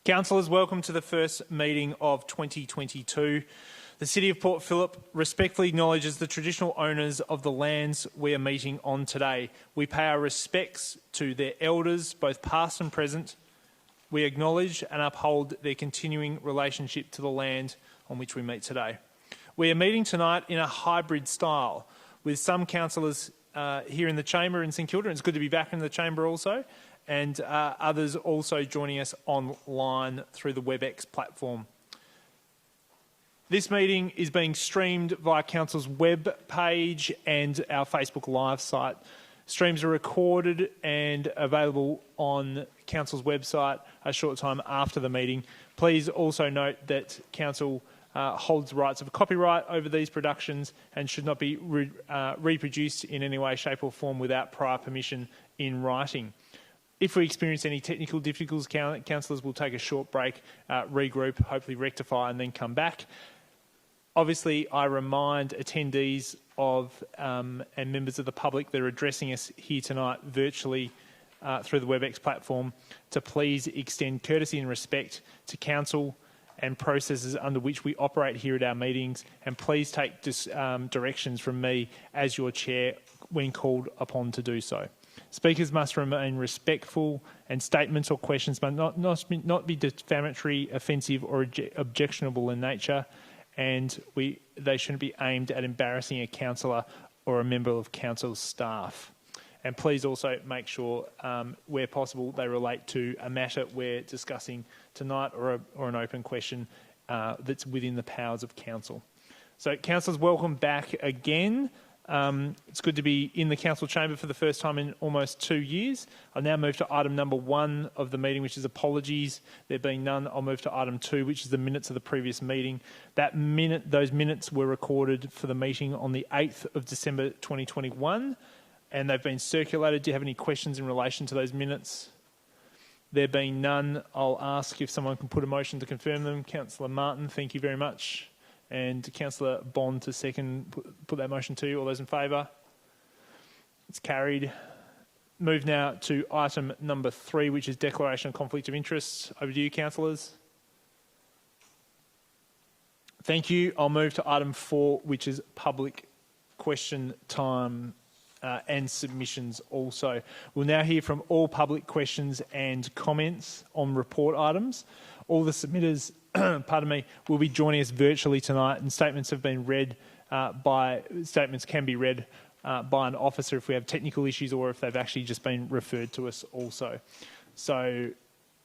Councillors, welcome to the first meeting of 2022. The City of Port Phillip respectfully acknowledges the traditional owners of the lands we are meeting on today. We pay our respects to their elders, both past and present. We acknowledge and uphold their continuing relationship to the land on which we meet today. We are meeting tonight in a hybrid style, with some councillors here in the chamber in St Kilda. It's good to be back in the chamber also, and others also joining us online through the Webex platform. This meeting is being streamed via Council's web page and our Facebook Live site. Streams are recorded and available on Council's website a short time after the meeting. Please also note that Council holds rights of copyright over these productions and should not be reproduced in any way, shape or form without prior permission in writing. If we experience any technical difficulties, councillors will take a short break, regroup, hopefully rectify and then come back. Obviously, I remind attendees of and members of the public that are addressing us here tonight virtually through the Webex platform to please extend courtesy and respect to Council and processes under which we operate here at our meetings, and please take directions from me as your chair when called upon to do so. Speakers must remain respectful and statements or questions must not be defamatory, offensive or objectionable in nature, and they shouldn't be aimed at embarrassing a councillor or a member of Council's staff. And please also make sure, where possible, they relate to a matter we're discussing tonight or an open question that's within the powers of Council. So, councillors, welcome back again. It's good to be in the Council chamber for the first time in almost 2 years. I'll now move to item number 1 of the meeting, which is apologies. There being none, I'll move to item 2, which is the minutes of the previous meeting. Those minutes were recorded for the meeting on the 8th of December 2021, and they've been circulated. Do you have any questions in relation to those minutes? There being none, I'll ask if someone can put a motion to confirm them. Councillor Martin, thank you very much. And Councillor Bond to second, put that motion to you. All those in favour? It's carried. Move now to item number 3, which is declaration of conflict of interest. Over to you, councillors. Thank you. I'll move to item 4, which is public question time and submissions also. We'll now hear from all public questions and comments on report items. All the submitters will be joining us virtually tonight, and statements have been read statements can be read by an officer if we have technical issues or if they've actually just been referred to us also. So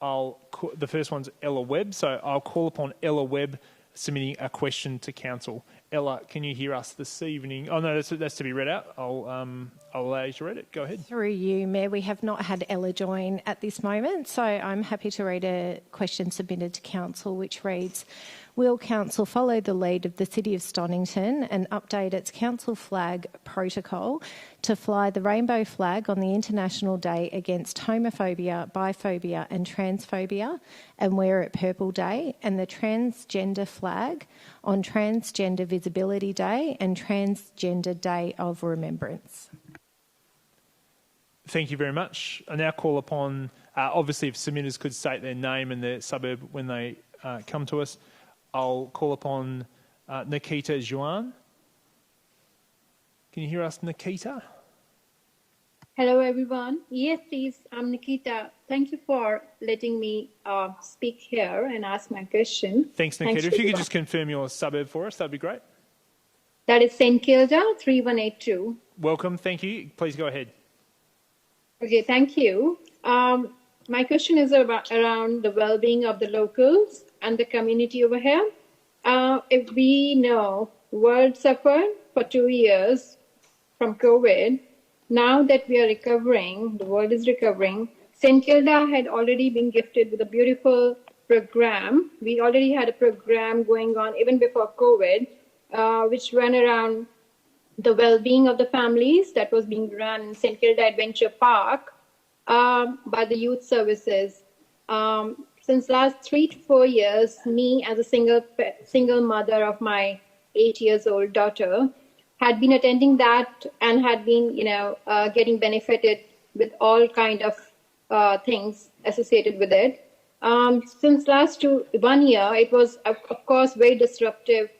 the first one's Ella Webb. So I'll call upon Ella Webb submitting a question to Council. Ella, can you hear us this evening? Oh no, that's to be read out. I'll allow you to read it. Go ahead. Through you, Mayor, we have not had Ella join at this moment, so I'm happy to read a question submitted to Council, which reads, will Council follow the lead of the City of Stonington and update its Council flag protocol to fly the rainbow flag on the International Day Against Homophobia, Biphobia and Transphobia and wear it Purple Day, and the transgender flag on Transgender Visibility Day and Transgender Day of Remembrance? Thank you very much. I now call upon, obviously if submitters could state their name and their suburb when they come to us, I'll call upon Nikita Juan. Can you hear us, Nikita? Hello, everyone. Yes, please. I'm Nikita. Thank you for letting me speak here and ask my question. Thanks, Nikita. If you could just confirm your suburb for us, that'd be great. That is St Kilda, 3182. Welcome. Thank you. Please go ahead. Okay, thank you. My question is around the well-being of the locals and the community over here. If we know the world suffered for 2 years from COVID, now that we are recovering, the world is recovering, St Kilda had already been gifted with a beautiful program. We already had a program going on even before COVID, which ran around the well-being of the families that was being run in St Kilda Adventure Park by the youth services. Since last 3 to 4 years, me as a single mother of my 8-year-old daughter had been attending that and had been, getting benefited with all kind of things associated with it. Since last 1 year, it was, of course, very disruptive.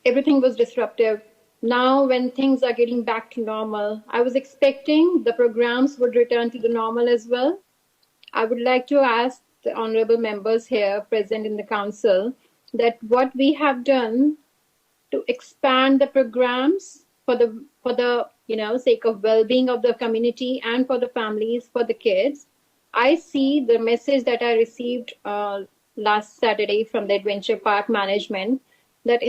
Everything was disruptive. Now, when things are getting back to normal, I was expecting the programs would return to the normal as well. I would like to ask the honourable members here present in the council that what we have done to expand the programs for the sake of well-being of the community and for the families, for the kids. I see the message that I received last Saturday from the Adventure Park management that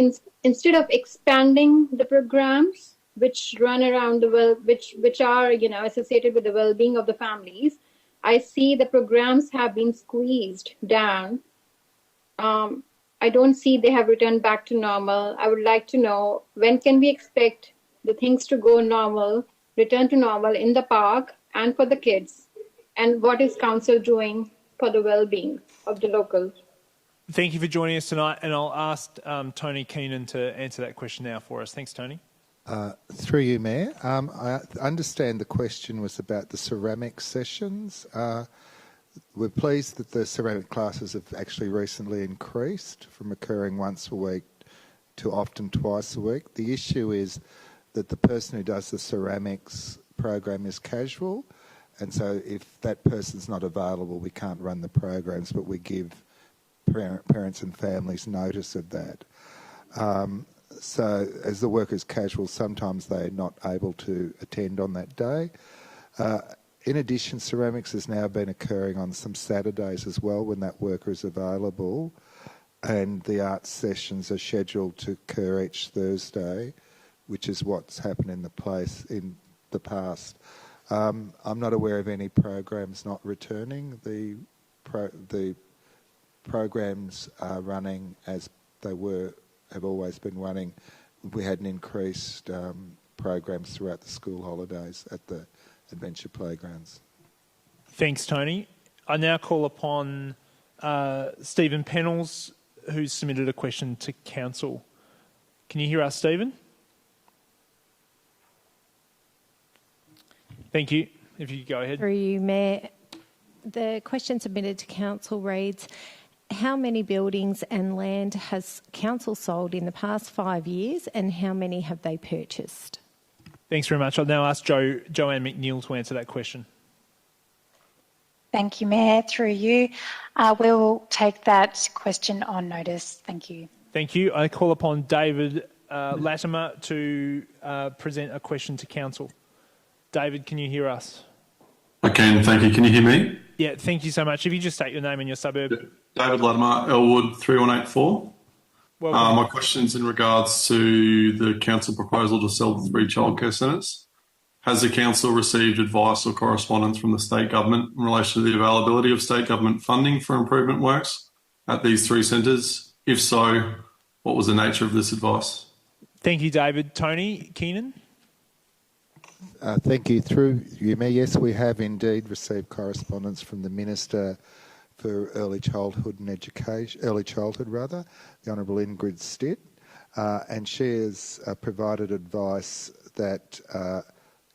instead of expanding the programs which run around the world, which are associated with the well-being of the families, I see the programs have been squeezed down. I don't see they have returned back to normal. I would like to know when can we expect the things to go normal, return to normal in the park and for the kids, and what is council doing for the well-being of the locals? Thank you for joining us tonight, and I'll ask Tony Keenan to answer that question now for us. Thanks, Tony. Through you, Mayor. I understand the question was about the ceramic sessions. We're pleased that the ceramic classes have actually recently increased from occurring once a week to often twice a week. The issue is that the person who does the ceramics program is casual, and so if that person's not available, we can't run the programs, but we give parents and families notice of that. So as the worker's casual, sometimes they're not able to attend on that day. In addition, ceramics has now been occurring on some Saturdays as well when that worker is available, and the arts sessions are scheduled to occur each Thursday, which is what's happened in the past. I'm not aware of any programs not returning. The programs are running as they have always been running. We had an increased programs throughout the school holidays at the adventure playgrounds. Thanks, Tony. I now call upon Stephen Pennells, who's submitted a question to Council. Can you hear us, Stephen? Thank you. If you could go ahead. Through you, Mayor. The question submitted to Council reads, how many buildings and land has Council sold in the past 5 years, and how many have they purchased? Thanks very much. I'll now ask Joanne McNeill to answer that question. Thank you, Mayor. Through you. We'll take that question on notice. Thank you. Thank you. I call upon David Latimer to present a question to Council. David, can you hear us? I can, thank you. Can you hear me? Yeah, thank you so much. If you just state your name and your suburb. David Latimer, Elwood 3184. My question's in regards to the council proposal to sell the 3 childcare centres. Has the council received advice or correspondence from the state government in relation to the availability of state government funding for improvement works at these 3 centres? If so, what was the nature of this advice? Thank you, David. Tony Keenan? Thank you. Through you, Mayor. Yes, we have indeed received correspondence from the Minister for Early Childhood, the Honourable Ingrid Stitt, and she has provided advice that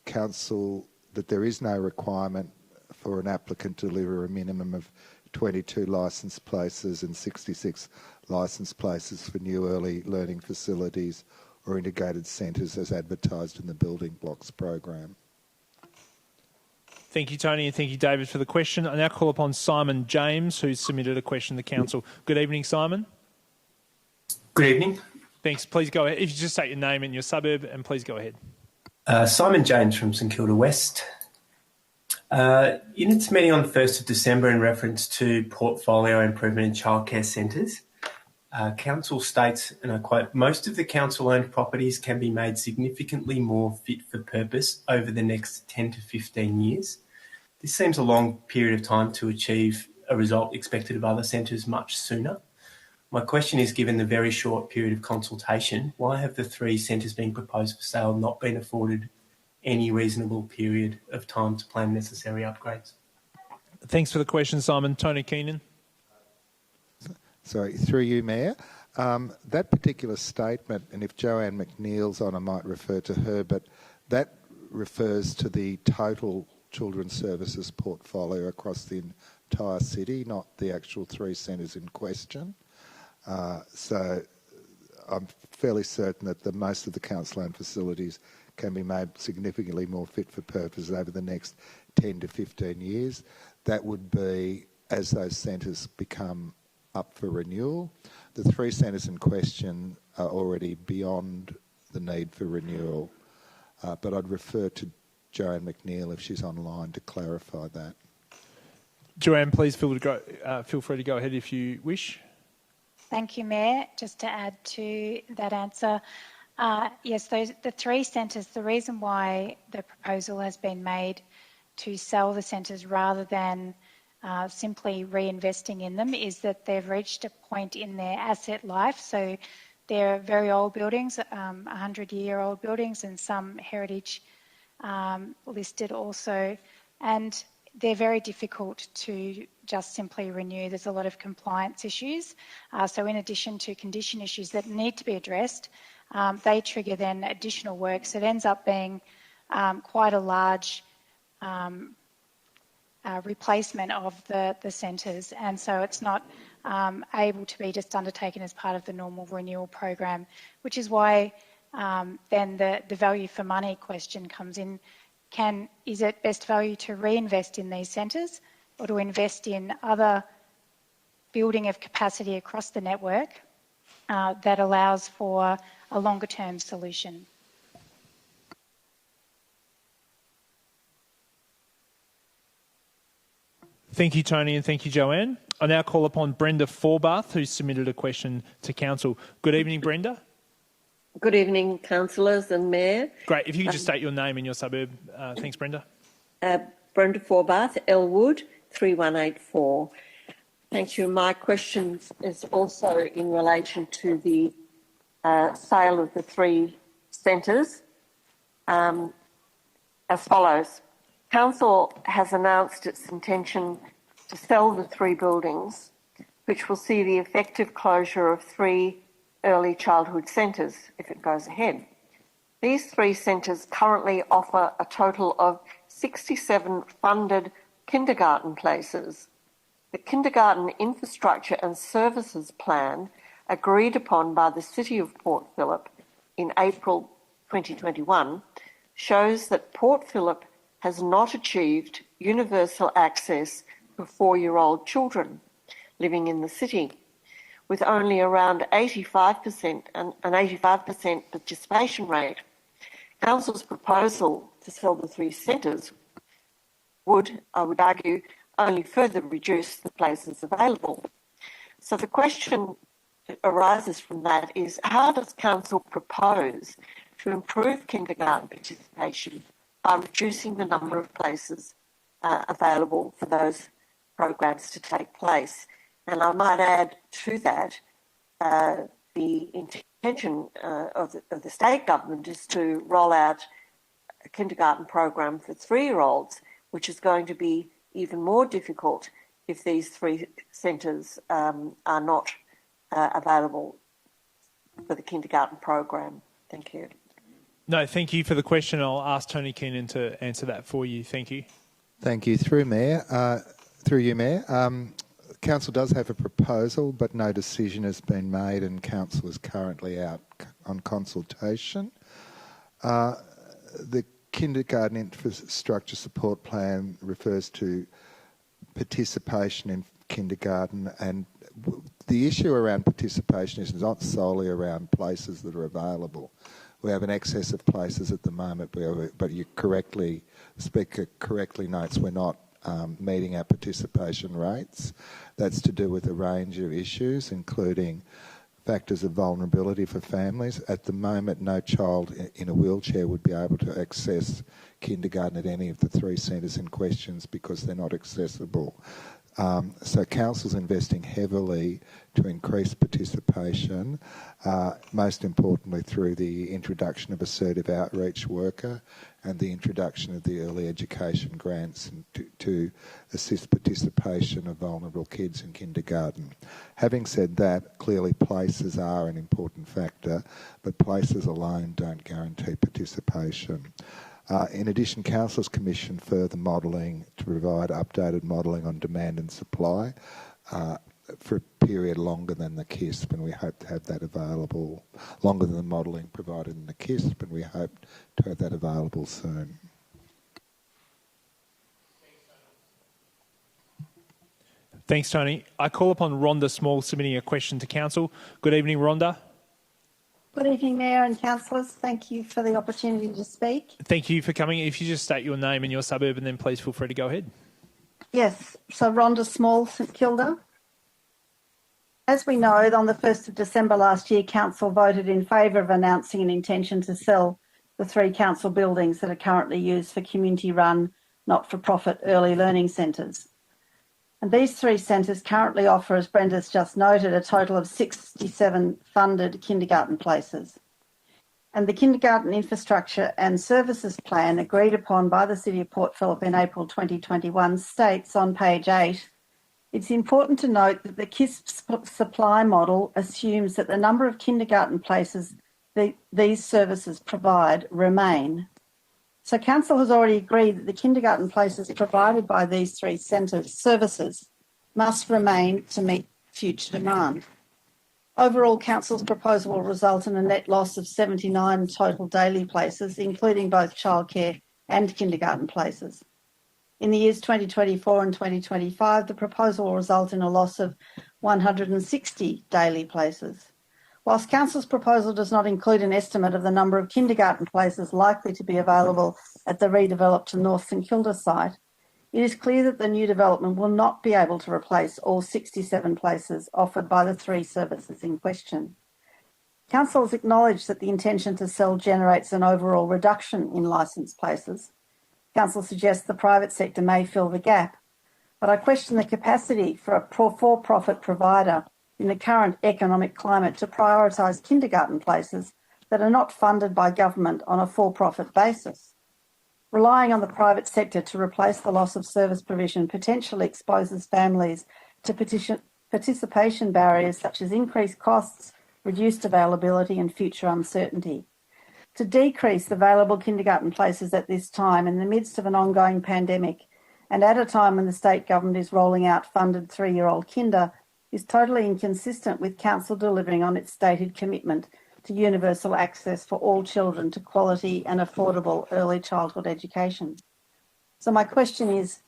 Council, that there is no requirement for an applicant to deliver a minimum of 22 licensed places and 66 licensed places for new early learning facilities or integrated centres as advertised in the Building Blocks program. Thank you, Tony, and thank you, David, for the question. I now call upon Simon James, who's submitted a question to Council. Good evening, Simon. Good evening. Thanks. Please go ahead. If you just state your name and your suburb, and please go ahead. Simon James from St Kilda West. In its meeting on the 1st of December in reference to portfolio improvement in childcare centres, Council states, and I quote, most of the council-owned properties can be made significantly more fit for purpose over the next 10 to 15 years. This seems a long period of time to achieve a result expected of other centres much sooner. My question is, given the very short period of consultation, why have the 3 centres being proposed for sale not been afforded any reasonable period of time to plan necessary upgrades? Thanks for the question, Simon. Tony Keenan. Sorry, through you, Mayor. That particular statement, and if Joanne McNeill's on, I might refer to her, but that refers to the total children's services portfolio across the entire city, not the actual 3 centres in question. So I'm fairly certain that most of the council-owned facilities can be made significantly more fit for purpose over the next 10 to 15 years. That would be as those centres become up for renewal. The 3 centres in question are already beyond the need for renewal, but I'd refer to Joanne McNeil if she's online to clarify that. Joanne, please feel free to go ahead if you wish. Thank you, Mayor. Just to add to that answer, yes, the 3 centres, the reason why the proposal has been made to sell the centres rather than simply reinvesting in them is that they've reached a point in their asset life. So they're very old buildings, 100-year-old buildings, and some heritage listed also. And they're very difficult to just simply renew. There's a lot of compliance issues. So in addition to condition issues that need to be addressed, they trigger then additional work. So it ends up being quite a large replacement of the centres. And so it's not able to be just undertaken as part of the normal renewal program, which is why then the value for money question comes in. Is it best value to reinvest in these centres or to invest in other building of capacity across the network that allows for a longer term solution? Thank you, Tony, and thank you, Joanne. I now call upon Brenda Forbath, who's submitted a question to Council. Good evening, Brenda. Good evening, councillors and Mayor. Great. If you could just state your name and your suburb. Thanks, Brenda. Brenda Forbath, Elwood, 3184. Thank you. My question is also in relation to the sale of the 3 centres as follows. Council has announced its intention to sell the 3 buildings, which will see the effective closure of 3 early childhood centres if it goes ahead. These 3 centres currently offer a total of 67 funded kindergarten places. The Kindergarten Infrastructure and Services Plan agreed upon by the City of Port Phillip in April 2021 shows that Port Phillip has not achieved universal access for 4-year-old children living in the city, with only around 85% an 85% participation rate. Council's proposal to sell the 3 centres would, I would argue, only further reduce the places available. So the question that arises from that is, how does Council propose to improve kindergarten participation by reducing the number of places available for those programs to take place? And I might add to that, the intention of the state government is to roll out a kindergarten program for 3-year-olds, which is going to be even more difficult if these 3 centres are not available for the kindergarten program. Thank you. No, thank you for the question. I'll ask Tony Keenan to answer that for you. Thank you. Thank you. Through you, Mayor. Council does have a proposal, but no decision has been made, and Council is currently out on consultation. The Kindergarten Infrastructure Support Plan refers to participation in kindergarten, and the issue around participation is not solely around places that are available. We have an excess of places at the moment, but the Speaker correctly notes we're not meeting our participation rates. That's to do with a range of issues, including factors of vulnerability for families. At the moment, no child in a wheelchair would be able to access kindergarten at any of the 3 centres in question because they're not accessible. So Council's investing heavily to increase participation, most importantly through the introduction of assertive outreach worker and the introduction of the early education grants to assist participation of vulnerable kids in kindergarten. Having said that, clearly places are an important factor, but places alone don't guarantee participation. In addition, councillors commissioned further modelling to provide updated modelling on demand and supply for a period longer than the KISP, and we hope to have that available, longer than the modelling provided in the KISP, and we hope to have that available soon. Thanks, Tony. I call upon Rhonda Small submitting a question to Council. Good evening, Rhonda. Good evening, Mayor and Councillors. Thank you for the opportunity to speak. Thank you for coming. If you just state your name and your suburb, and then please feel free to go ahead. Yes, so Rhonda Small, St Kilda. As we know, on the 1st of December last year, Council voted in favour of announcing an intention to sell the 3 council buildings that are currently used for community-run, not-for-profit early learning centres. And these 3 centres currently offer, as Brenda's just noted, a total of 67 funded kindergarten places. And the Kindergarten Infrastructure and Services Plan agreed upon by the City of Port Phillip in April 2021 states on page 8, it's important to note that the KISP supply model assumes that the number of kindergarten places these services provide remain. So Council has already agreed that the kindergarten places provided by these 3 services must remain to meet future demand. Overall, Council's proposal will result in a net loss of 79 total daily places, including both childcare and kindergarten places. In the years 2024 and 2025, the proposal will result in a loss of 160 daily places. Whilst Council's proposal does not include an estimate of the number of kindergarten places likely to be available at the redeveloped North St Kilda site, it is clear that the new development will not be able to replace all 67 places offered by the 3 services in question. Council has acknowledged that the intention to sell generates an overall reduction in licensed places. Council suggests the private sector may fill the gap, but I question the capacity for a for-profit provider in the current economic climate to prioritise kindergarten places that are not funded by government on a for-profit basis. Relying on the private sector to replace the loss of service provision potentially exposes families to participation barriers such as increased costs, reduced availability and future uncertainty. To decrease available kindergarten places at this time in the midst of an ongoing pandemic and at a time when the state government is rolling out funded 3-year-old kinder is totally inconsistent with Council delivering on its stated commitment to universal access for all children to quality and affordable early childhood education. So my question is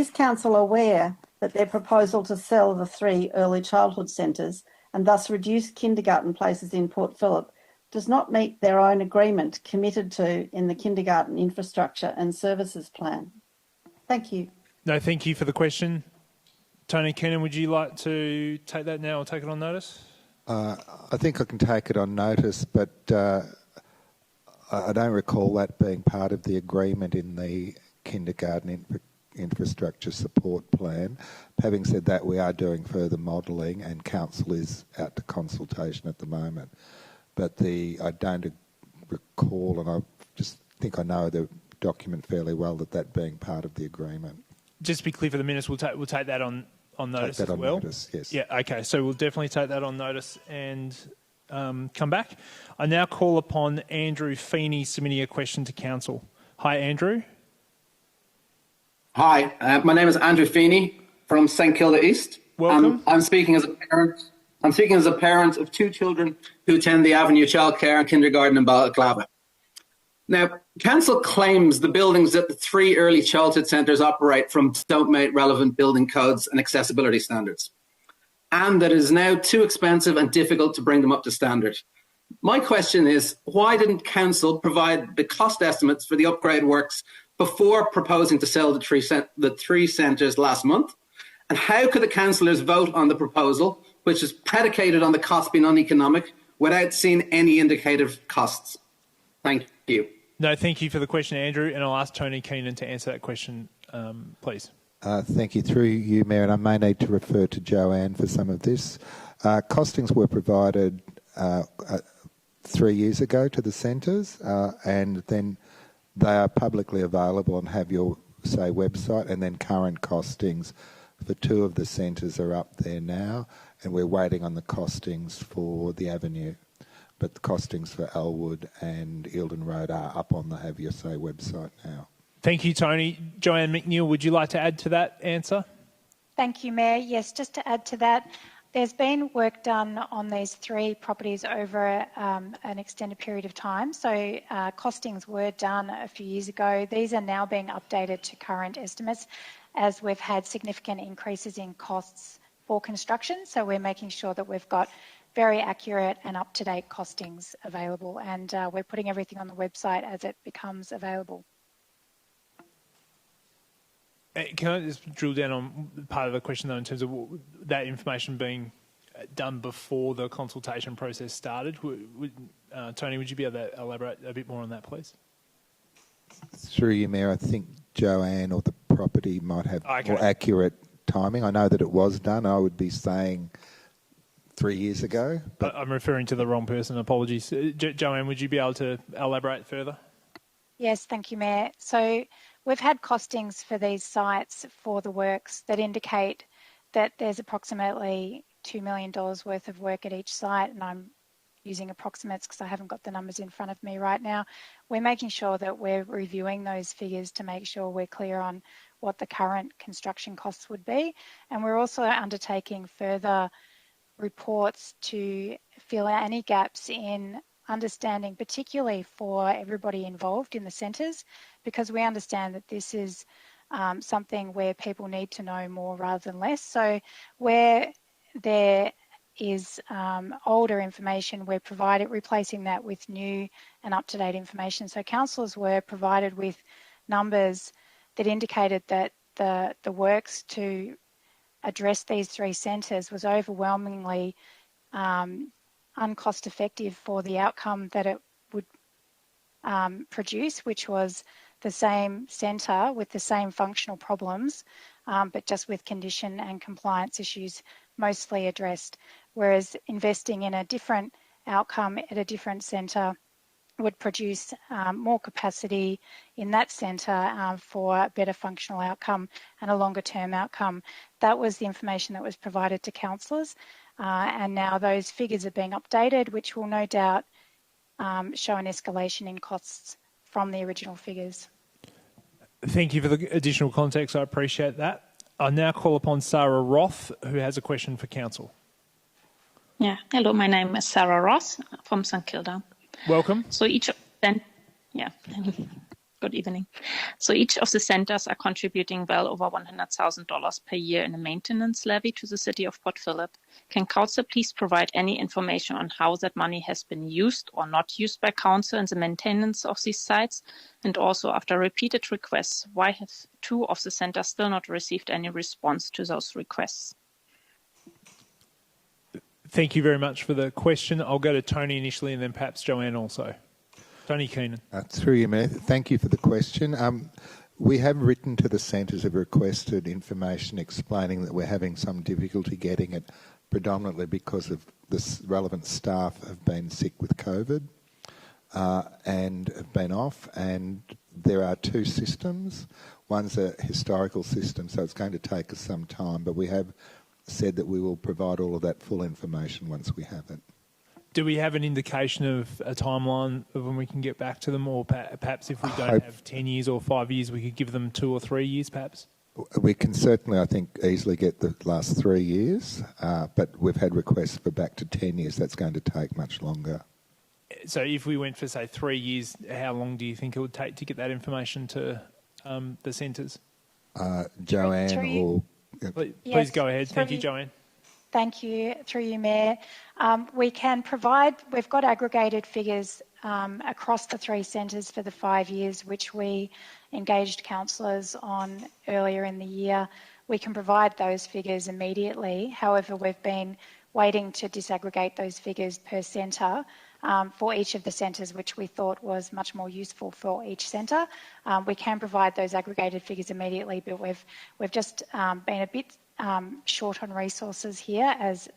Council aware that their proposal to sell the 3 early childhood centres and thus reduce kindergarten places in Port Phillip does not meet their own agreement committed to in the Kindergarten Infrastructure and Services Plan? Thank you. No, thank you for the question. Tony Keenan, would you like to take that now or take it on notice? I think I can take it on notice, but I don't recall that being part of the agreement in the Kindergarten Infrastructure Support Plan. Having said that, we are doing further modelling and Council is out to consultation at the moment. But I don't recall, and I just think I know the document fairly well, that being part of the agreement. Just to be clear for the minutes, we'll take that on notice take that as well. On notice, yes. Yeah, okay. So we'll definitely take that on notice and come back. I now call upon Andrew Feeney submitting a question to Council. Hi, Andrew. Hi, my name is Andrew Feeney from St Kilda East. Welcome. I'm speaking as a parent. I'm speaking as a parent of 2 children who attend the Avenue Childcare and Kindergarten in Balaclava. Now, Council claims the buildings that the 3 early childhood centres operate from don't meet relevant building codes and accessibility standards, and that it is now too expensive and difficult to bring them up to standard. My question is, why didn't Council provide the cost estimates for the upgrade works before proposing to sell the 3 centres last month? And how could the councillors vote on the proposal, which is predicated on the cost being uneconomic, without seeing any indicative costs? Thank you. No, thank you for the question, Andrew, and I'll ask Tony Keenan to answer that question, please. Thank you. Through you, Mayor, and I may need to refer to Joanne for some of this. Costings were provided 3 years ago to the centres, and then they are publicly available on Have Your Say website, and then current costings for 2 of the centres are up there now, and we're waiting on the costings for the Avenue. but the costings for Elwood and Eildon Road are up on the Have Your Say website now. Thank you, Tony. Joanne McNeill, would you like to add to that answer? Thank you, Mayor. Yes, just to add to that, there's been work done on these 3 properties over an extended period of time. So costings were done a few years ago. These are now being updated to current estimates as we've had significant increases in costs for construction. So we're making sure that we've got very accurate and up-to-date costings available, and we're putting everything on the website as it becomes available. Can I just drill down on part of the question, though, in terms of that information being done before the consultation process started? Tony, would you be able to elaborate a bit more on that, please? Through you, Mayor, I think Joanne or the property might have more accurate timing. I know that it was done. I would be saying 3 years ago. But I'm referring to the wrong person. Apologies. Joanne, would you be able to elaborate further? Yes, thank you, Mayor. So we've had costings for these sites for the works that indicate that there's approximately $2 million worth of work at each site, and I'm using approximates because I haven't got the numbers in front of me right now. We're making sure that we're reviewing those figures to make sure we're clear on what the current construction costs would be, and we're also undertaking further reports to fill out any gaps in understanding, particularly for everybody involved in the centres, because we understand that this is something where people need to know more rather than less. So where there is older information, we're replacing that with new and up-to-date information. So councillors were provided with numbers that indicated that the works to address these 3 centres was overwhelmingly uncost effective for the outcome that it would produce, which was the same centre with the same functional problems, but just with condition and compliance issues mostly addressed. Whereas investing in a different outcome at a different centre would produce more capacity in that centre for a better functional outcome and a longer term outcome. That was the information that was provided to councillors, and now those figures are being updated, which will no doubt show an escalation in costs from the original figures. Thank you for the additional context. I appreciate that. I now call upon Sarah Roth, who has a question for council. Yeah, hello, my name is Sarah Ross from St Kilda. Welcome. So good evening. So each of the centres are contributing well over $100,000 per year in a maintenance levy to the City of Port Phillip. Can Council please provide any information on how that money has been used or not used by Council in the maintenance of these sites? And also, after repeated requests, why have 2 of the centres still not received any response to those requests? Thank you very much for the question. I'll go to Tony initially and then perhaps Joanne also. Tony Keenan. Through you, Mayor. Thank you for the question. We have written to the centres, have requested information explaining that we're having some difficulty getting it, predominantly because of the relevant staff have been sick with COVID and have been off. And there are 2 systems. One's a historical system, so it's going to take us some time, but we have said that we will provide all of that full information once we have it. Do we have an indication of a timeline of when we can get back to them, or perhaps if we don't have 10 years or 5 years, we could give them 2 or 3 years perhaps? We can certainly, I think, easily get the last 3 years, but we've had requests for back to 10 years. That's going to take much longer. So if we went for, say, 3 years, how long do you think it would take to get that information to the centres? Joanne or... Please go ahead. Thank you, Joanne. Thank you. Through you, Mayor. We can provide, we've got aggregated figures across the 3 centres for the 5 years, which we engaged councillors on earlier in the year. We can provide those figures immediately. However, we've been waiting to disaggregate those figures per centre for each of the centres, which we thought was much more useful for each centre. We can provide those aggregated figures immediately, but we've just been a bit short on resources here, as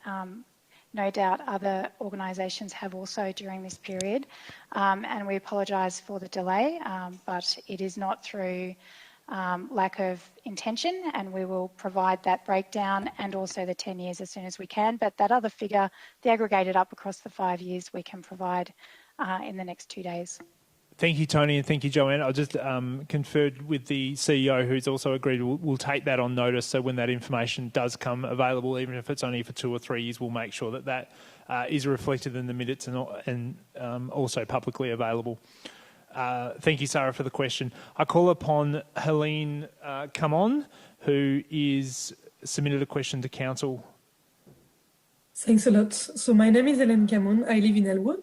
no doubt other organisations have also during this period, and we apologise for the delay, but it is not through lack of intention, and we will provide that breakdown and also the 10 years as soon as we can. But that other figure, the aggregated up across the 5 years, we can provide in the next 2 days. Thank you, Tony, and thank you, Joanne. I just conferred with the CEO, who's also agreed we'll take that on notice, so when that information does come available, even if it's only for 2 or 3 years, we'll make sure that that is reflected in the minutes and also publicly available. Thank you, Sarah, for the question. I call upon Helene Camon, who is submitted a question to Council. Thanks a lot. So my name is Helene Camon. I live in Elwood.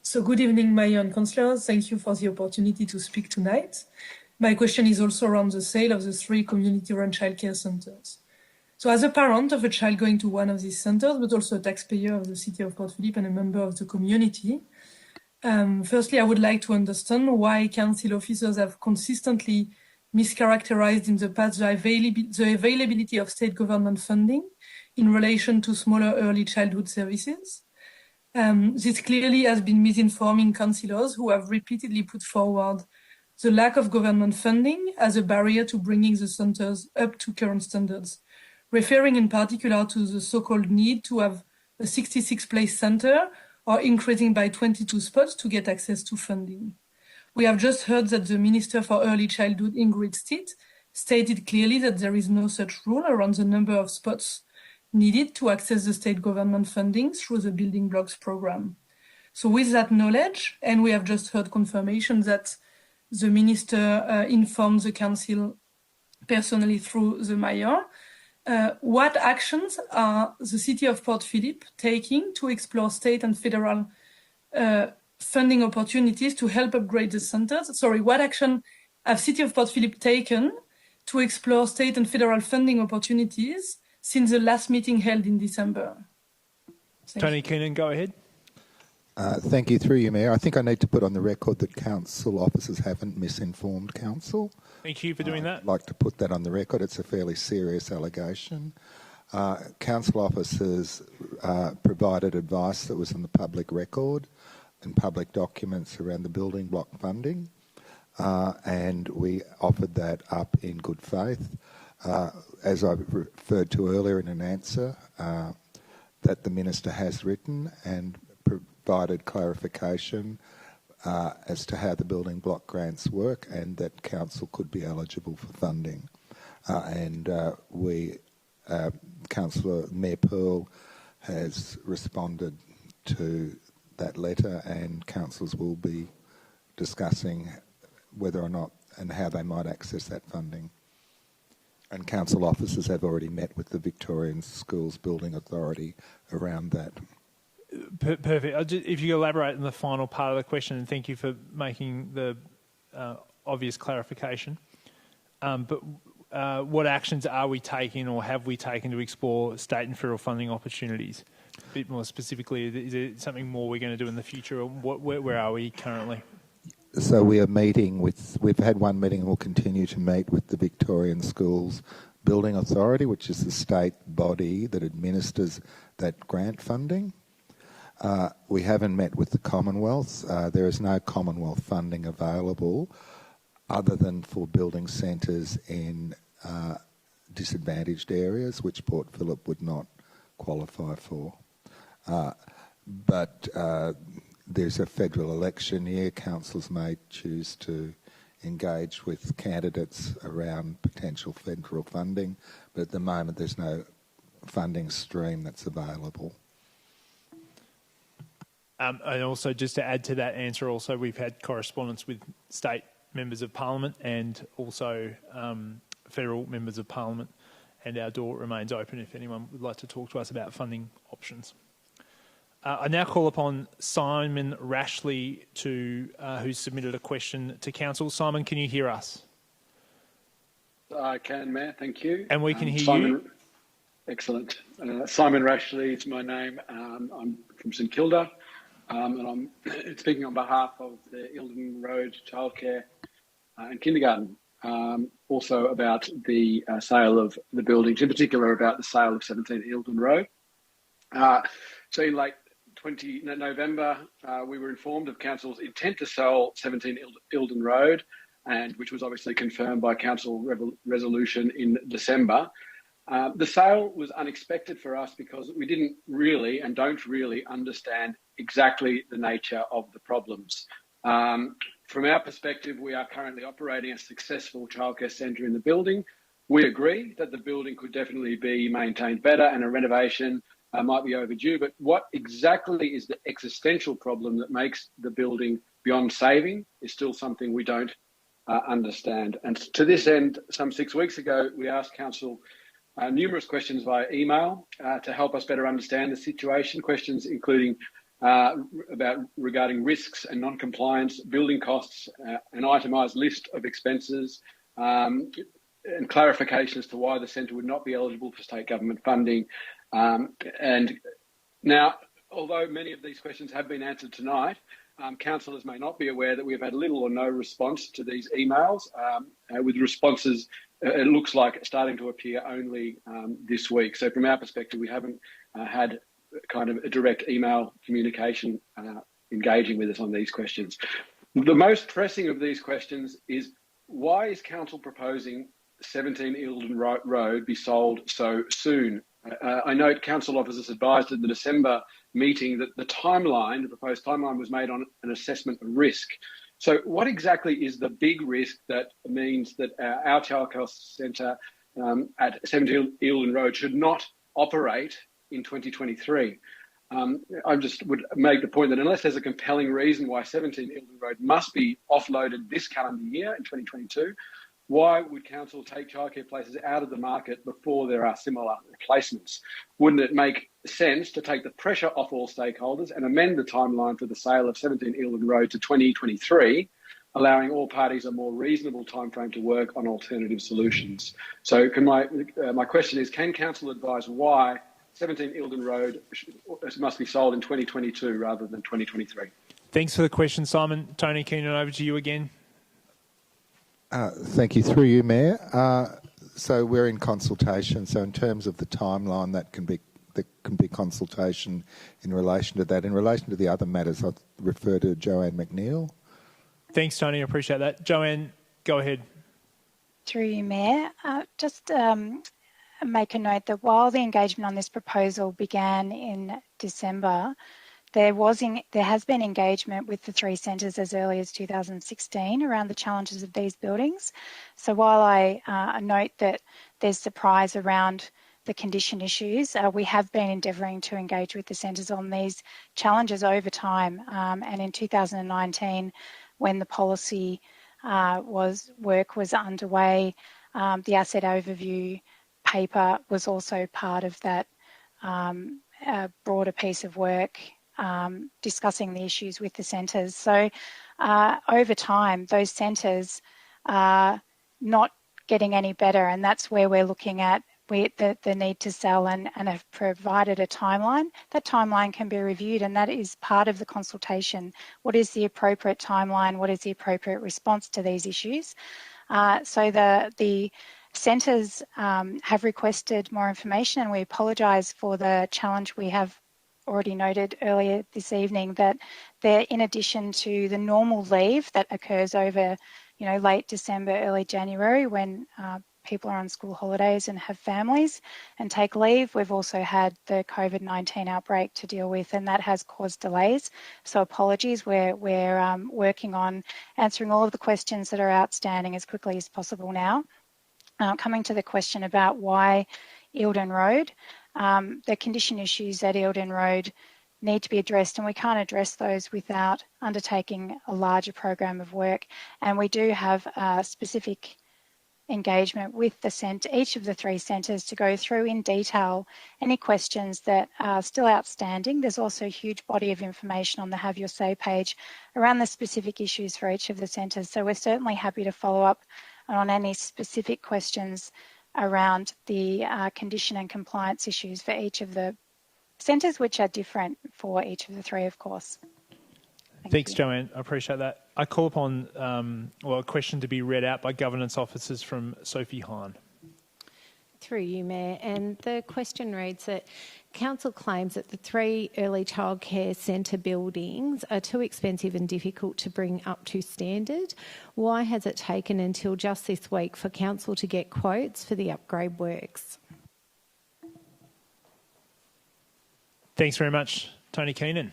So good evening, Mayor and Councillors. Thank you for the opportunity to speak tonight. My question is also around the sale of the 3 community-run childcare centres. So as a parent of a child going to one of these centres, but also a taxpayer of the City of Port Phillip and a member of the community, firstly, I would like to understand why council officers have consistently mischaracterized in the past the availability of state government funding in relation to smaller early childhood services. This clearly has been misinforming councillors who have repeatedly put forward the lack of government funding as a barrier to bringing the centres up to current standards, referring in particular to the so-called need to have a 66-place centre or increasing by 22 spots to get access to funding. We have just heard that the Minister for Early Childhood, Ingrid Stitt, stated clearly that there is no such rule around the number of spots needed to access the state government funding through the Building Blocks programme. So with that knowledge, and we have just heard confirmation that the Minister informed the Council personally through the Mayor, what actions are the City of Port Phillip taking to explore state and federal funding opportunities to help upgrade the centres? Sorry, what action have City of Port Phillip taken to explore state and federal funding opportunities since the last meeting held in December? Tony Keenan, go ahead. Thank you. Through you, Mayor. I think I need to put on the record that council officers haven't misinformed council. Thank you for doing that. I'd like to put that on the record. It's a fairly serious allegation. Council officers provided advice that was in the public record and public documents around the building block funding, and we offered that up in good faith. As I referred to earlier in an answer, that the Minister has written and provided clarification as to how the building block grants work and that council could be eligible for funding. Councillor Mayor Pearl has responded to that letter, and councils will be discussing whether or not and how they might access that funding. And council officers have already met with the Victorian Schools Building Authority around that. Perfect. If you elaborate on the final part of the question, and thank you for making the obvious clarification. What actions are we taking or have we taken to explore state and federal funding opportunities? A bit more specifically, is there something more we're going to do in the future, or where are we currently? So we've had one meeting and we'll continue to meet with the Victorian Schools Building Authority, which is the state body that administers that grant funding. We haven't met with the Commonwealth. There is no Commonwealth funding available other than for building centres in disadvantaged areas, which Port Phillip would not qualify for. But there's a federal election year. Councils may choose to engage with candidates around potential federal funding, but at the moment there's no funding stream that's available. And also, just to add to that answer, also we've had correspondence with state members of parliament and also federal members of parliament, and our door remains open if anyone would like to talk to us about funding options. I now call upon Simon Rashley who's submitted a question to council. Simon, can you hear us? I can, Mayor. Thank you. And we can hear you. Excellent. Simon Rashley is my name. I'm from St Kilda, and I'm speaking on behalf of the Eildon Road Childcare and Kindergarten. Also about the sale of the buildings, in particular about the sale of 17 Eildon Road. So in late November, we were informed of Council's intent to sell 17 Eildon Road and which was obviously confirmed by council resolution in December. The sale was unexpected for us because we didn't really and don't really understand exactly the nature of the problems. From our perspective, we are currently operating a successful childcare centre in the building. We agree that the building could definitely be maintained better and a renovation might be overdue, but what exactly is the existential problem that makes the building beyond saving is still something we don't understand. And to this end, some 6 weeks ago, we asked Council numerous questions via email to help us better understand the situation, questions including regarding risks and non-compliance, building costs, an itemised list of expenses, and clarification as to why the centre would not be eligible for state government funding. And now, although many of these questions have been answered tonight, councillors may not be aware that we've had little or no response to these emails, with responses, it looks like, starting to appear only this week. So from our perspective, we haven't had kind of a direct email communication engaging with us on these questions. The most pressing of these questions is, why is council proposing 17 Eildon Road be sold so soon? I note council officers advised at the December meeting that the proposed timeline was made on an assessment of risk. So what exactly is the big risk that means that our childcare centre at 17 Eildon Road should not operate in 2023? I just would make the point that unless there's a compelling reason why 17 Eildon Road must be offloaded this calendar year in 2022, why would council take childcare places out of the market before there are similar replacements? Wouldn't it make sense to take the pressure off all stakeholders and amend the timeline for the sale of 17 Eildon Road to 2023, allowing all parties a more reasonable timeframe to work on alternative solutions? So my question is, can council advise why 17 Eildon Road must be sold in 2022 rather than 2023? Thanks for the question, Simon. Tony Keenan, over to you again. Thank you. Through you, Mayor. So we're in consultation. So in terms of the timeline, there can be consultation in relation to that. In relation to the other matters, I'll refer to Joanne McNeil. Thanks, Tony. I appreciate that. Joanne, go ahead. Through you, Mayor. Just make a note that while the engagement on this proposal began in December, there has been engagement with the three centres as early as 2016 around the challenges of these buildings. So while I note that there's surprise around the condition issues, we have been endeavouring to engage with the centres on these challenges over time. And in 2019, when the policy work was underway, the asset overview paper was also part of that broader piece of work, discussing the issues with the centres. So over time, those centres are not getting any better, and that's where we're looking at the need to sell and have provided a timeline. That timeline can be reviewed, and that is part of the consultation. What is the appropriate timeline? What is the appropriate response to these issues? So the centres have requested more information, and we apologise for the challenge. We have already noted earlier this evening that they're, in addition to the normal leave that occurs over, late December, early January, when people are on school holidays and have families and take leave, we've also had the COVID-19 outbreak to deal with, and that has caused delays. So apologies, we're working on answering all of the questions that are outstanding as quickly as possible now. Coming to the question about why Eildon Road, the condition issues at Eildon Road need to be addressed, and we can't address those without undertaking a larger program of work. And we do have a specific engagement with each of the three centres to go through in detail any questions that are still outstanding. There's also a huge body of information on the Have Your Say page around the specific issues for each of the centres. So we're certainly happy to follow up on any specific questions around the condition and compliance issues for each of the centres, which are different for each of the three, of course. Thanks, Joanne. I appreciate that. I call upon a question to be read out by governance officers from Sophie Hahn. Through you, Mayor. And the question reads that Council claims that the 3 early childcare centre buildings are too expensive and difficult to bring up to standard. Why has it taken until just this week for Council to get quotes for the upgrade works? Thanks very much. Tony Keenan.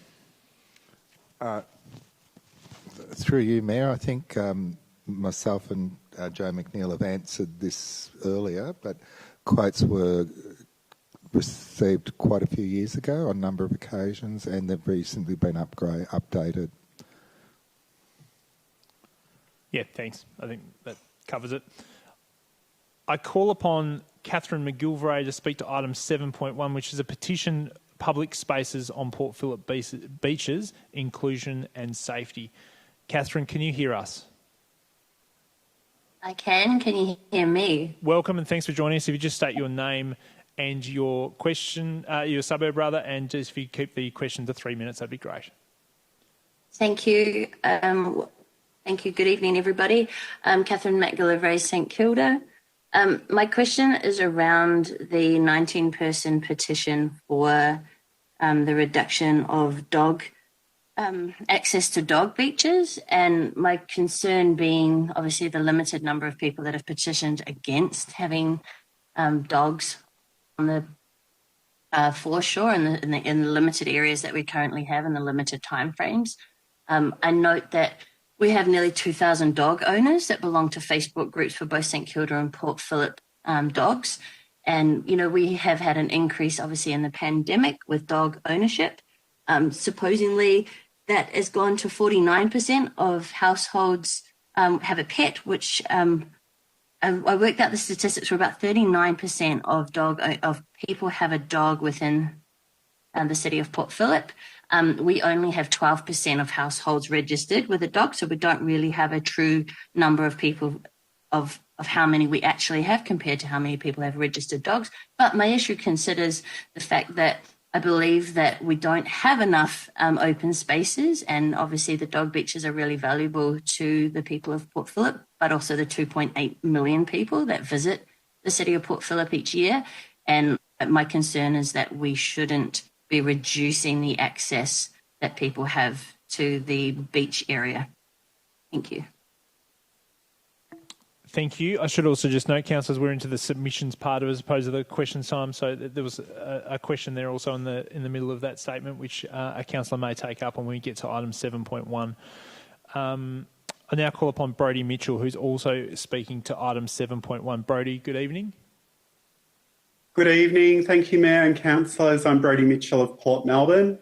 Through you, Mayor, I think myself and Joe McNeil have answered this earlier, but quotes were received quite a few years ago on a number of occasions, and they've recently been updated. Yeah, thanks. I think that covers it. I call upon Catherine McGilvray to speak to item 7.1, which is a petition public spaces on Port Phillip beaches, inclusion and safety. Catherine, can you hear us? I can. Can you hear me? Welcome and thanks for joining us. If you just state your name and your question, your suburb rather, and just if you keep the question to 3 minutes, that'd be great. Thank you. Thank you. Good evening, everybody. Catherine McGillivray, St Kilda. My question is around the 19-person petition for the reduction of dog access to dog beaches, and my concern being obviously the limited number of people that have petitioned against having dogs on the foreshore in the limited areas that we currently have in the limited timeframes. I note that we have nearly 2,000 dog owners that belong to Facebook groups for both St Kilda and Port Phillip dogs. And, you know, we have had an increase, obviously, in the pandemic with dog ownership. Supposedly, that has gone to 49% of households have a pet, which I worked out the statistics for about 39% of people have a dog within the city of Port Phillip. We only have 12% of households registered with a dog, so we don't really have a true number of people of how many we actually have compared to how many people have registered dogs. But my issue considers the fact that I believe that we don't have enough open spaces, and obviously the dog beaches are really valuable to the people of Port Phillip, but also the 2.8 million people that visit the city of Port Phillip each year. And my concern is that we shouldn't be reducing the access that people have to the beach area. Thank you. Thank you. I should also just note, councillors, we're into the submissions part of as opposed to the questions time. So there was a question there also in the middle of that statement, which a councillor may take up when we get to item 7.1. I now call upon Brodie Mitchell, who's also speaking to item 7.1. Brodie, good evening. Good evening. Thank you, Mayor and councillors. I'm Brodie Mitchell of Port Melbourne.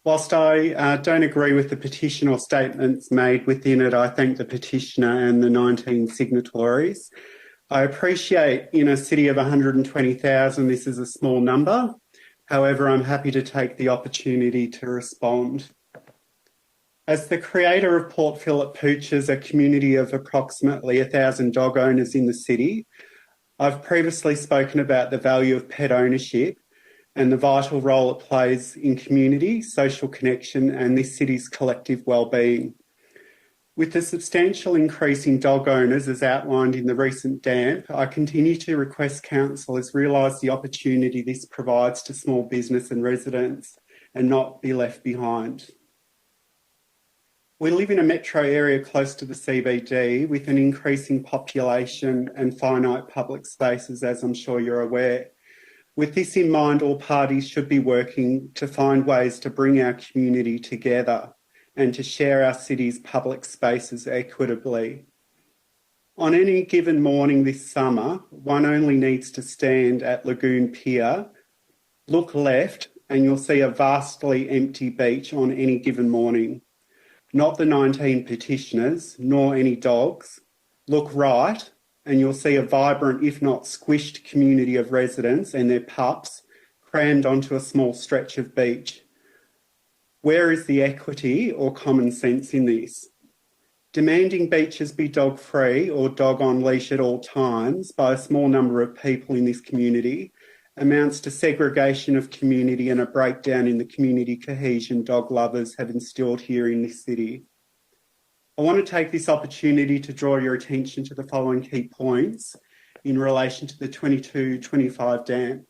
Whilst I don't agree with the petition or statements made within it, I thank the petitioner and the 19 signatories. I appreciate in a city of 120,000 this is a small number. However, I'm happy to take the opportunity to respond. As the creator of Port Phillip Pooches, a community of approximately 1,000 dog owners in the city, I've previously spoken about the value of pet ownership and the vital role it plays in community, social connection and this city's collective well-being. With the substantial increase in dog owners as outlined in the recent DAMP, I continue to request councillors realise the opportunity this provides to small business and residents and not be left behind. We live in a metro area close to the CBD with an increasing population and finite public spaces, as I'm sure you're aware. With this in mind, all parties should be working to find ways to bring our community together and to share our city's public spaces equitably. On any given morning this summer, one only needs to stand at Lagoon Pier, look left, and you'll see a vastly empty beach on any given morning. Not the 19 petitioners, nor any dogs. Look right, and you'll see a vibrant, if not squished, community of residents and their pups crammed onto a small stretch of beach. Where is the equity or common sense in this? Demanding beaches be dog-free or dog on leash at all times by a small number of people in this community amounts to segregation of community and a breakdown in the community cohesion dog lovers have instilled here in this city. I want to take this opportunity to draw your attention to the following key points in relation to the 22-25 dam.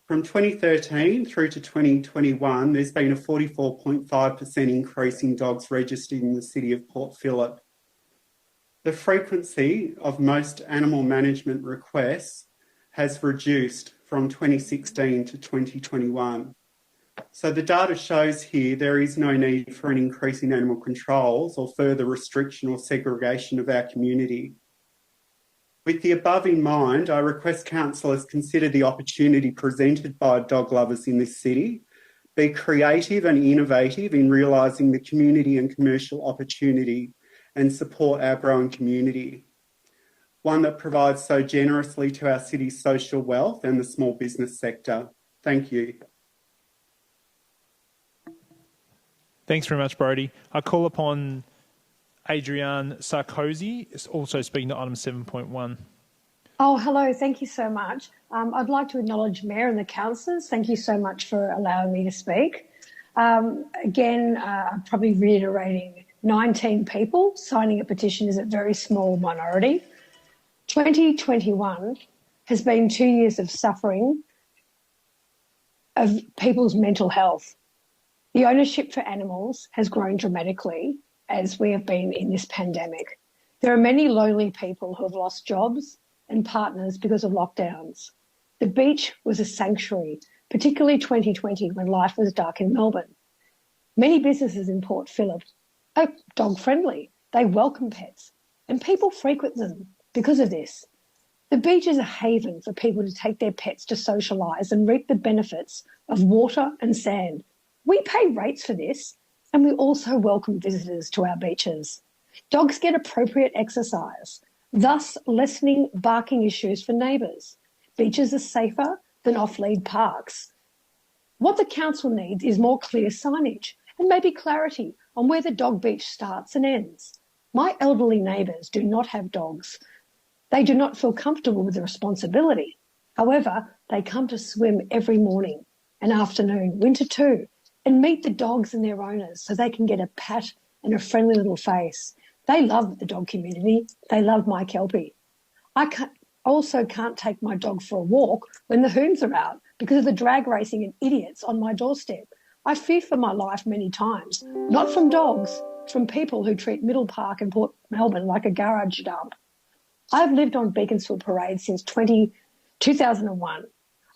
From 2013 through to 2021, there's been a 44.5% increase in dogs registered in the city of Port Phillip. The frequency of most animal management requests has reduced from 2016 to 2021. So the data shows here there is no need for an increase in animal controls or further restriction or segregation of our community. With the above in mind, I request councillors consider the opportunity presented by dog lovers in this city, be creative and innovative in realising the community and commercial opportunity and support our growing community, one that provides so generously to our city's social wealth and the small business sector. Thank you. Thanks very much, Brodie. I call upon Adrienne Sarkozy, also speaking to item 7.1. Oh, hello. Thank you so much. I'd like to acknowledge Mayor and the councillors. Thank you so much for allowing me to speak. Again, I'm probably reiterating 19 people signing a petition is a very small minority. 2021 has been 2 years of suffering of people's mental health. The ownership for animals has grown dramatically as we have been in this pandemic. There are many lonely people who have lost jobs and partners because of lockdowns. The beach was a sanctuary, particularly 2020 when life was dark in Melbourne. Many businesses in Port Phillip are dog friendly. They welcome pets and people frequent them because of this. The beach is a haven for people to take their pets to socialise and reap the benefits of water and sand. We pay rates for this and we also welcome visitors to our beaches. Dogs get appropriate exercise, thus lessening barking issues for neighbours. Beaches are safer than off-lead parks. What the council needs is more clear signage and maybe clarity on where the dog beach starts and ends. My elderly neighbours do not have dogs. They do not feel comfortable with the responsibility. However, they come to swim every morning and afternoon, winter too, and meet the dogs and their owners so they can get a pat and a friendly little face. They love the dog community. They love my Kelpie. I also can't take my dog for a walk when the hoons are out because of the drag racing and idiots on my doorstep. I fear for my life many times, not from dogs, from people who treat Middle Park and Port Melbourne like a garage dump. I've lived on Beaconsfield Parade since 2001.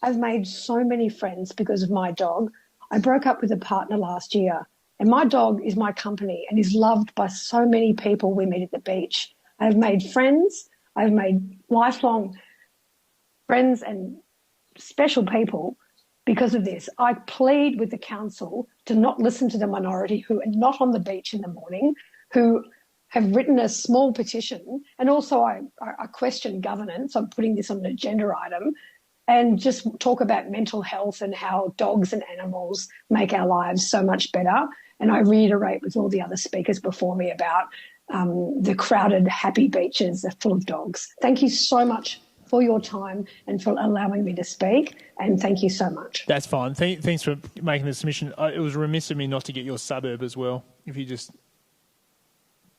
I've made so many friends because of my dog. I broke up with a partner last year, and my dog is my company and is loved by so many people we meet at the beach. I've made friends. I've made lifelong friends and special people because of this. I plead with the council to not listen to the minority who are not on the beach in the morning, who have written a small petition, and also I question governance. I'm putting this on an agenda item, and just talk about mental health and how dogs and animals make our lives so much better. And I reiterate with all the other speakers before me about the crowded, happy beaches are full of dogs. Thank you so much for your time and for allowing me to speak, and thank you so much. That's fine. Thanks for making the submission. It was remiss of me not to get your suburb as well, if you just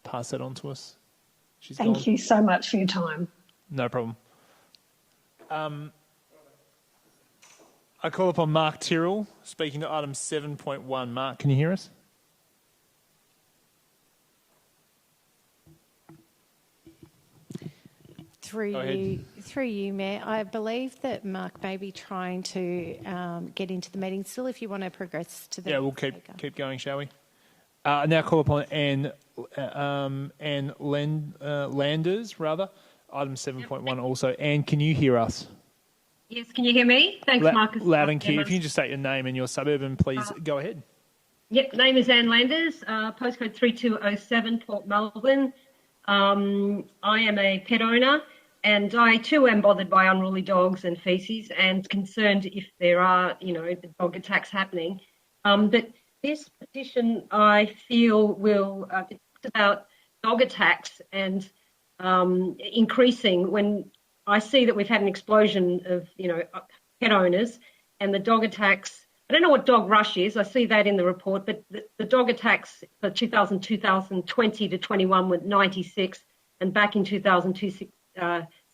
pass that on to us. Thank you so much for your time. No problem. I call upon Mark Tyrrell, speaking to item 7.1. Mark, can you hear us? Through you, Mayor. I believe that Mark may be trying to get into the meeting still. If you want to progress to the... Yeah, we'll keep going, shall we? I now call upon Anne Landers, rather. Item 7.1 also. Anne, can you hear us? Yes, can you hear me? Thanks, Marcus. Loud and clear. If you can just state your name and your suburb, and please go ahead. Yep, name is Anne Landers, postcode 3207, Port Melbourne. I am a pet owner, and I too am bothered by unruly dogs and feces, and concerned if there are, dog attacks happening. But this petition, I feel, will it's about dog attacks and increasing when I see that we've had an explosion of, pet owners, and the dog attacks. I don't know what dog rush is. I see that in the report, but the dog attacks for 2020 to 21 were 96, and back in 2016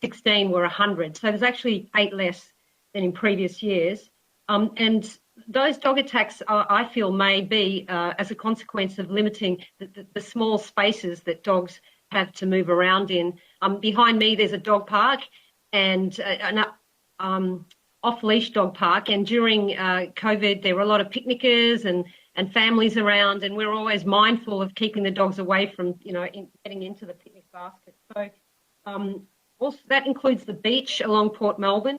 16 were 100. So there's actually 8 less than in previous years. And those dog attacks, I feel, may be as a consequence of limiting the small spaces that dogs have to move around in. Behind me, there's a dog park and an off-leash dog park. And during COVID, there were a lot of picnickers and families around, and we're always mindful of keeping the dogs away from, getting into the picnic basket. So also that includes the beach along Port Melbourne.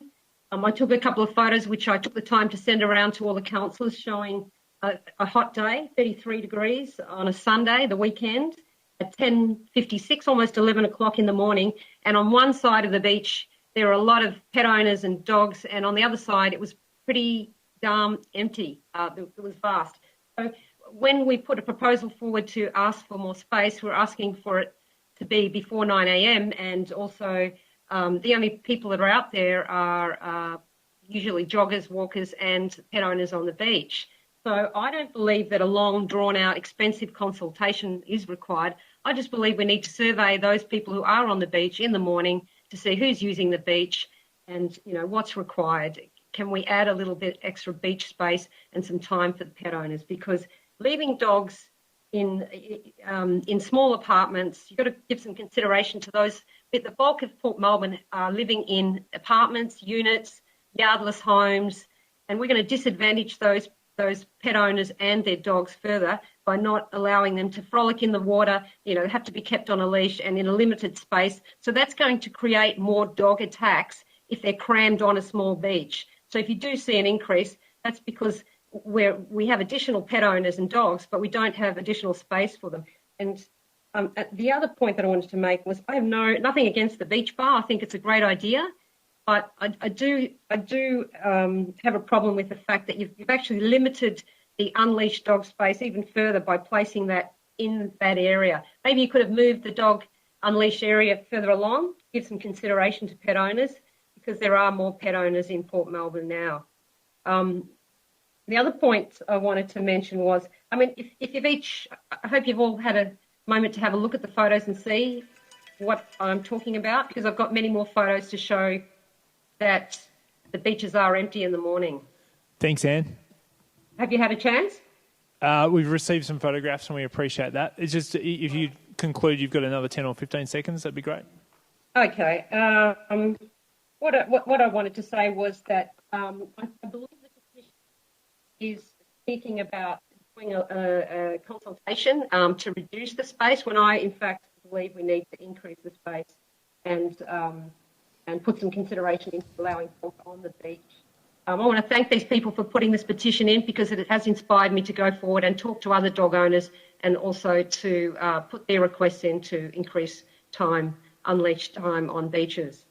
I took a couple of photos, which I took the time to send around to all the councillors, showing a hot day, 33 degrees on a Sunday, the weekend, at 10:56, almost 11 o'clock in the morning. And on one side of the beach, there were a lot of pet owners and dogs, and on the other side, it was pretty empty. It was vast. So when we put a proposal forward to ask for more space, we're asking for it to be before 9 a.m. and also the only people that are out there are usually joggers, walkers and pet owners on the beach. So I don't believe that a long, drawn-out, expensive consultation is required. I just believe we need to survey those people who are on the beach in the morning to see who's using the beach and, what's required. Can we add a little bit extra beach space and some time for the pet owners? Because leaving dogs in small apartments, you've got to give some consideration to those. The bulk of Port Melbourne are living in apartments, units, yardless homes, and we're going to disadvantage those pet owners and their dogs further by not allowing them to frolic in the water, have to be kept on a leash and in a limited space. So that's going to create more dog attacks if they're crammed on a small beach. So if you do see an increase, that's because we have additional pet owners and dogs, but we don't have additional space for them. And the other point that I wanted to make was I have nothing against the beach bar. I think it's a great idea, but I do have a problem with the fact that you've actually limited the unleashed dog space even further by placing that in that area. Maybe you could have moved the dog unleashed area further along, give some consideration to pet owners, because there are more pet owners in Port Melbourne now. The other point I wanted to mention was, if you've I hope you've all had a moment to have a look at the photos and see what I'm talking about, because I've got many more photos to show that the beaches are empty in the morning. Thanks, Anne. Have you had a chance? We've received some photographs and we appreciate that. It's just, if you conclude you've got another 10 or 15 seconds, that'd be great. Okay. What I wanted to say was that I believe the petition is speaking about doing a consultation to reduce the space, when I, in fact, believe we need to increase the space and put some consideration into allowing dogs on the beach. I want to thank these people for putting this petition in, because it has inspired me to go forward and talk to other dog owners, and also to put their requests in to increase unleashed time on beaches.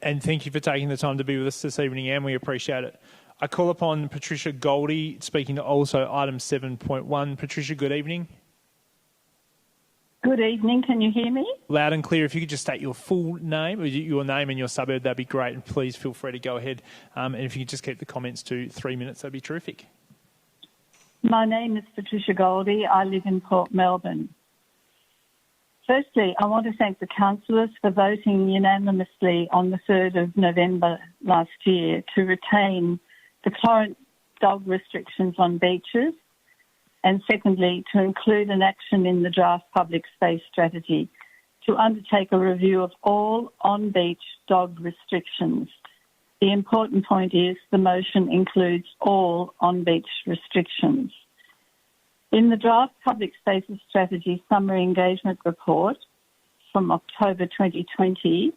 And thank you for taking the time to be with us this evening, Anne. We appreciate it. I call upon Patricia Goldie, speaking to also item 7.1. Patricia, good evening. Good evening. Can you hear me? Loud and clear. If you could just state your full name, or your name and your suburb, that'd be great. And please feel free to go ahead. And if you could just keep the comments to 3 minutes, that'd be terrific. My name is Patricia Goldie. I live in Port Melbourne. Firstly, I want to thank the councillors for voting unanimously on the 3rd of November last year to retain the current dog restrictions on beaches, and secondly, to include an action in the draft public space strategy to undertake a review of all on-beach dog restrictions. The important point is the motion includes all on-beach restrictions. In the draft Public Spaces Strategy Summary Engagement Report from October 2020,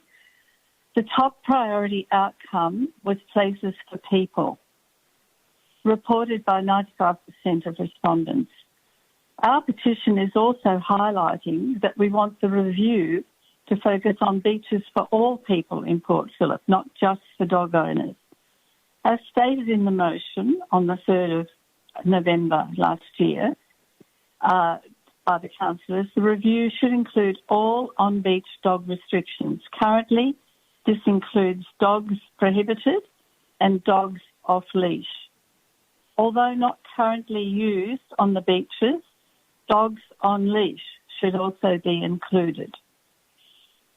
the top priority outcome was places for people, reported by 95% of respondents. Our petition is also highlighting that we want the review to focus on beaches for all people in Port Phillip, not just for dog owners. As stated in the motion on the 3rd of November last year, by the councillors, the review should include all on-beach dog restrictions. Currently, this includes dogs prohibited and dogs off-leash. Although not currently used on the beaches, dogs on leash should also be included.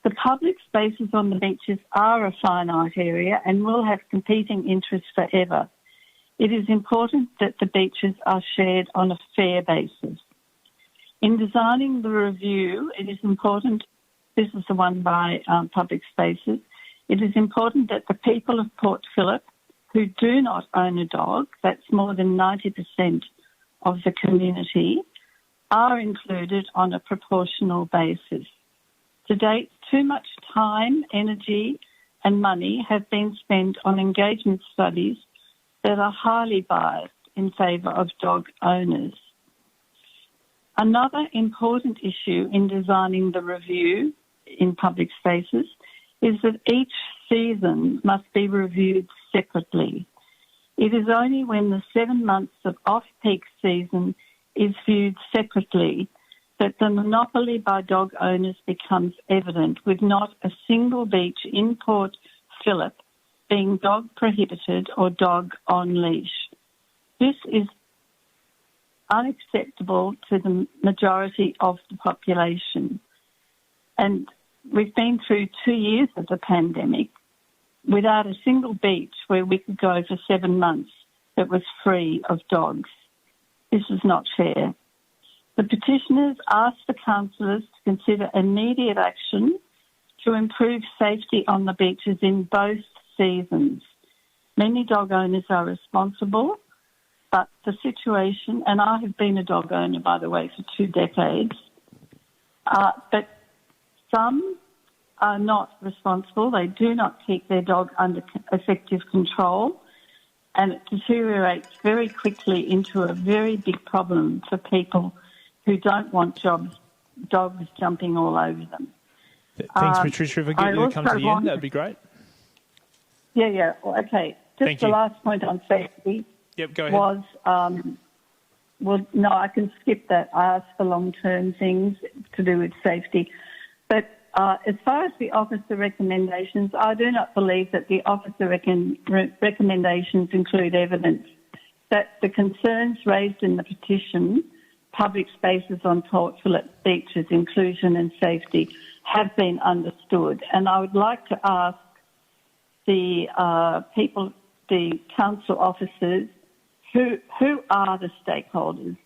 The public spaces on the beaches are a finite area and will have competing interests forever. It is important that the beaches are shared on a fair basis. In designing the review, it is important, this is the one by public spaces, it is important that the people of Port Phillip who do not own a dog, that's more than 90% of the community, are included on a proportional basis. To date, too much time, energy and money have been spent on engagement studies that are highly biased in favour of dog owners. Another important issue in designing the review in public spaces is that each season must be reviewed separately. It is only when the 7 months of off-peak season is viewed separately that the monopoly by dog owners becomes evident, with not a single beach in Port Phillip being dog prohibited or dog on leash. This is unacceptable to the majority of the population. And we've been through 2 years of the pandemic without a single beach where we could go for 7 months that was free of dogs. This is not fair. The petitioners asked the councillors to consider immediate action to improve safety on the beaches in both seasons. Many dog owners are responsible, but the situation, and I have been a dog owner, by the way, for 2 decades, but some are not responsible. They do not keep their dog under effective control, and it deteriorates very quickly into a very big problem for people who don't want dogs jumping all over them. Thanks, Patricia. If I get you to come to the end, that would be great. Yeah. Okay. Just the last point on safety. Yep, go ahead. Was, well, no, I can skip that. I asked for long-term things to do with safety. But as far as the officer recommendations, I do not believe that the officer recommendations include evidence that the concerns raised in the petition, public spaces on Port Phillip beaches, inclusion and safety, have been understood. And I would like to ask the people, the council officers, who are the stakeholders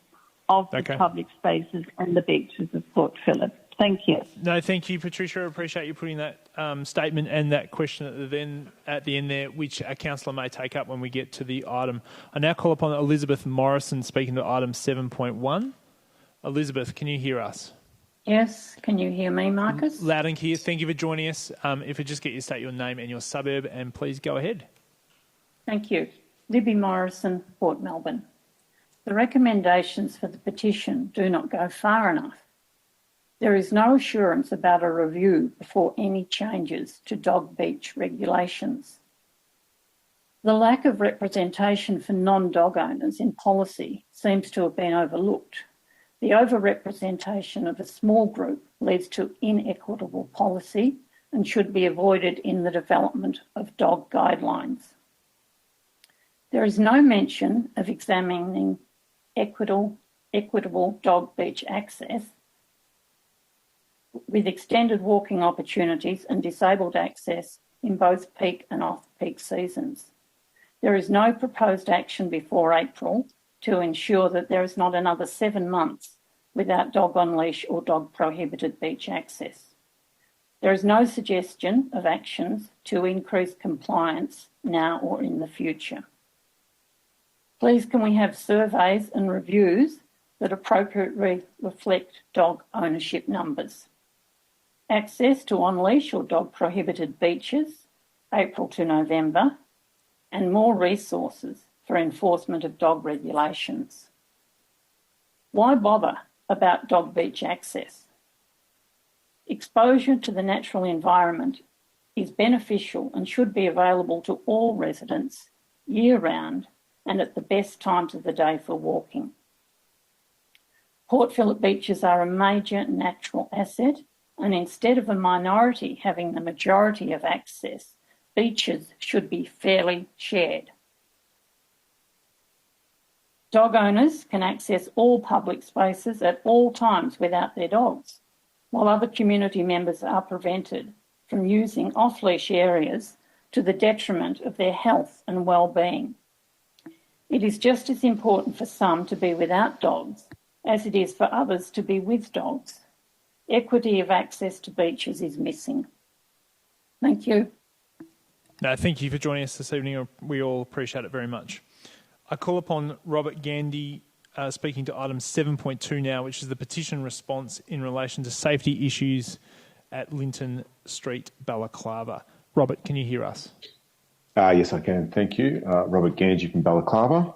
of the public spaces and the beaches of Port Phillip. Thank you. No, thank you, Patricia. I appreciate you putting that statement and that question at the end there, which a councillor may take up when we get to the item. I now call upon Elizabeth Morrison speaking to item 7.1. Elizabeth, can you hear us? Yes. Can you hear me, Marcus? Loud and clear. Thank you for joining us. If you just get you state your name and your suburb, and please go ahead. Thank you. Libby Morrison, Port Melbourne. The recommendations for the petition do not go far enough. There is no assurance about a review before any changes to dog beach regulations. The lack of representation for non-dog owners in policy seems to have been overlooked. The overrepresentation of a small group leads to inequitable policy and should be avoided in the development of dog guidelines. There is no mention of examining equitable dog beach access with extended walking opportunities and disabled access in both peak and off-peak seasons. There is no proposed action before April to ensure that there is not another 7 months without dog on leash or dog prohibited beach access. There is no suggestion of actions to increase compliance now or in the future. Please can we have surveys and reviews that appropriately reflect dog ownership numbers? Access to on-leash or dog prohibited beaches, April to November, and more resources for enforcement of dog regulations. Why bother about dog beach access? Exposure to the natural environment is beneficial and should be available to all residents year-round and at the best times of the day for walking. Port Phillip beaches are a major natural asset, and instead of a minority having the majority of access, beaches should be fairly shared. Dog owners can access all public spaces at all times without their dogs. while other community members are prevented from using off-leash areas to the detriment of their health and well-being. It is just as important for some to be without dogs as it is for others to be with dogs. Equity of access to beaches is missing. Thank you. No, thank you for joining us this evening. We all appreciate it very much. I call upon Robert Gandy speaking to item 7.2 now, which is the petition response in relation to safety issues at Linton Street, Balaclava. Robert, can you hear us? Yes, I can. Thank you. Robert Gandy from Balaclava.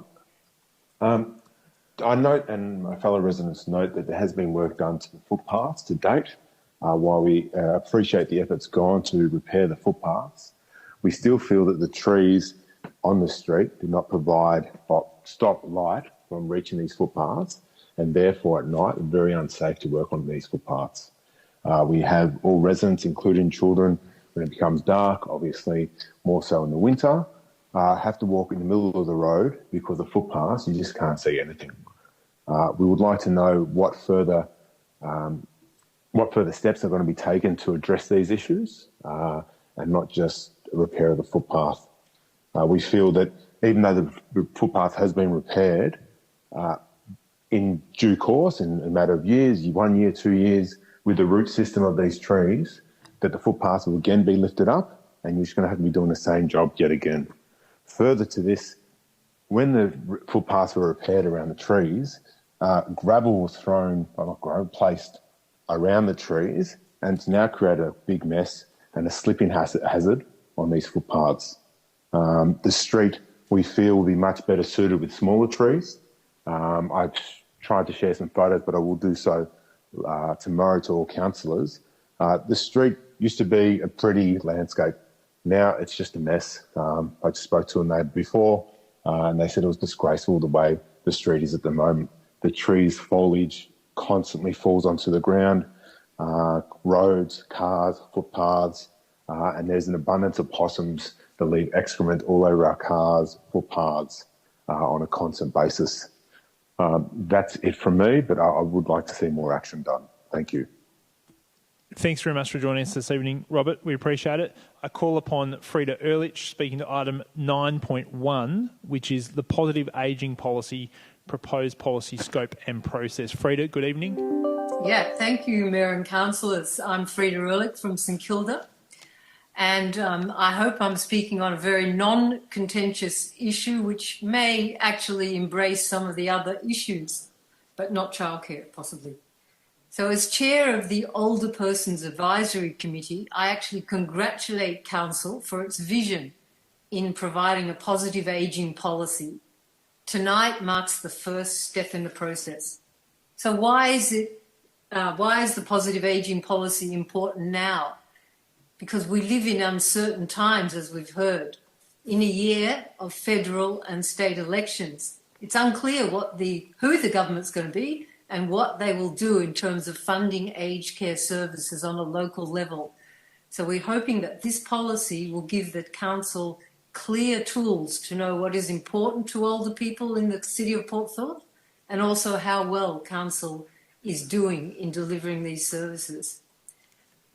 I note, and my fellow residents note, that there has been work done to the footpaths to date. While we appreciate the efforts gone to repair the footpaths, we still feel that the trees on the street do not provide or stop light from reaching these footpaths, and therefore at night it's very unsafe to work on these footpaths. We have all residents, including children, when it becomes dark, obviously more so in the winter, have to walk in the middle of the road because the footpaths, you just can't see anything. We would like to know what further steps are going to be taken to address these issues and not just repair of the footpath. We feel that even though the footpath has been repaired, in due course, in a matter of years, 1 year, 2 years, with the root system of these trees, that the footpaths will again be lifted up and you're just going to have to be doing the same job yet again. Further to this, when the footpaths were repaired around the trees, gravel was placed around the trees, and it's now created a big mess and a slipping hazard on these footpaths. The street, we feel, will be much better suited with smaller trees. I've tried to share some photos, but I will do so tomorrow to all councillors. The street used to be a pretty landscape. Now it's just a mess. I just spoke to a neighbour before, and they said it was disgraceful the way the street is at the moment. The trees' foliage constantly falls onto the ground, roads, cars, footpaths, and there's an abundance of possums that leave excrement all over our cars, footpaths, on a constant basis. That's it from me, but I would like to see more action done. Thank you. Thanks very much for joining us this evening, Robert. We appreciate it. I call upon Frida Ehrlich speaking to item 9.1, which is the positive ageing policy, proposed policy scope and process. Frida, good evening. Yeah, thank you, Mayor and Councillors. I'm Frida Ehrlich from St Kilda, and I hope I'm speaking on a very non-contentious issue which may actually embrace some of the other issues, but not childcare, possibly. So as chair of the Older Persons Advisory Committee, I actually congratulate Council for its vision in providing a positive ageing policy. Tonight marks the first step in the process. So why is the positive ageing policy important now? Because we live in uncertain times, as we've heard. In a year of federal and state elections, it's unclear who the government's going to be and what they will do in terms of funding aged care services on a local level. So we're hoping that this policy will give the council clear tools to know what is important to older people in the city of Port Phillip and also how well council is doing in delivering these services.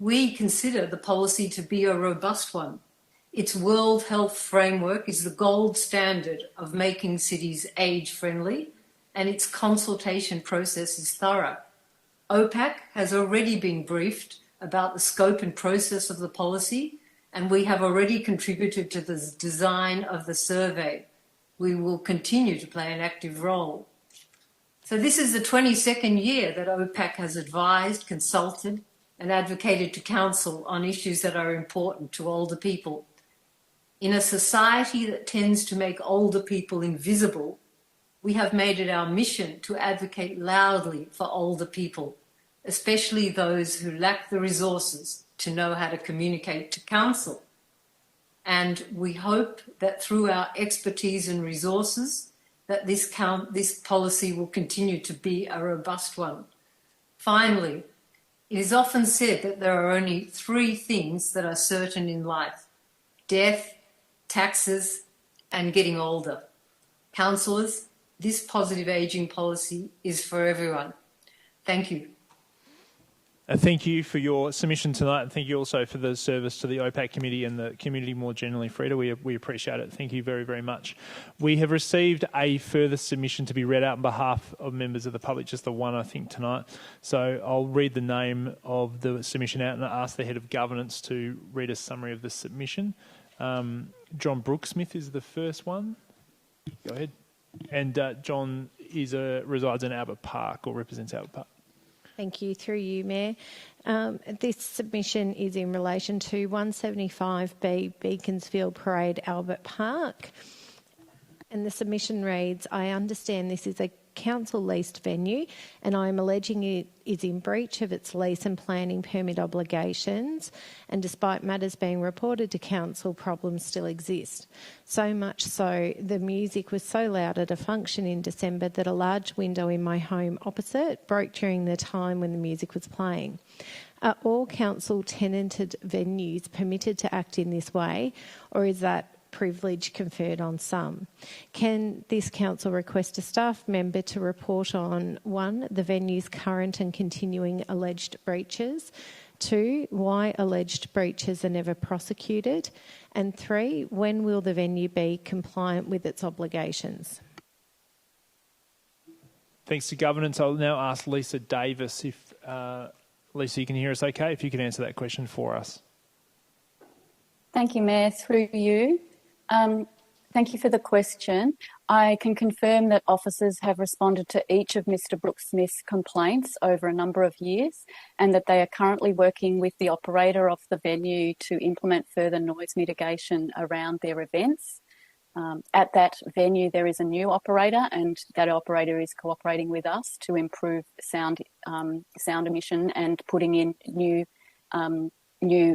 We consider the policy to be a robust one. Its World Health Framework is the gold standard of making cities age-friendly, and its consultation process is thorough. OPAC has already been briefed about the scope and process of the policy, and we have already contributed to the design of the survey. We will continue to play an active role. So this is the 22nd year that OPAC has advised, consulted, and advocated to council on issues that are important to older people. In a society that tends to make older people invisible, we have made it our mission to advocate loudly for older people, especially those who lack the resources to know how to communicate to council. And we hope that through our expertise and resources, that this policy will continue to be a robust one. Finally, it is often said that there are only 3 things that are certain in life: death, taxes, and getting older. Councillors, this positive ageing policy is for everyone. Thank you. Thank you for your submission tonight, and thank you also for the service to the OPAC committee and the community more generally, Frida. We appreciate it. Thank you very, very much. We have received a further submission to be read out on behalf of members of the public, just the one, I think, tonight. So I'll read the name of the submission out and ask the Head of Governance to read a summary of the submission. John Brooksmith is the first one. Go ahead. And John resides in Albert Park, or represents Albert Park. Thank you. Through you, Mayor. This submission is in relation to 175B Beaconsfield Parade, Albert Park. And the submission reads, I understand this is a council leased venue and I am alleging it is in breach of its lease and planning permit obligations, and despite matters being reported to council, problems still exist. So much so, the music was so loud at a function in December that a large window in my home opposite broke during the time when the music was playing. Are all council tenanted venues permitted to act in this way, or is that privilege conferred on some? Can this council request a staff member to report on 1, the venue's current and continuing alleged breaches, 2, why alleged breaches are never prosecuted, and 3, when will the venue be compliant with its obligations? Thanks to Governance. I'll now ask Lisa Davis if, Lisa, you can hear us okay, if you can answer that question for us. Thank you, Mayor. Through you. Thank you for the question. I can confirm that officers have responded to each of Mr Brooksmith's complaints over a number of years, and that they are currently working with the operator of the venue to implement further noise mitigation around their events. At that venue there is a new operator, and that operator is cooperating with us to improve sound emission and putting in new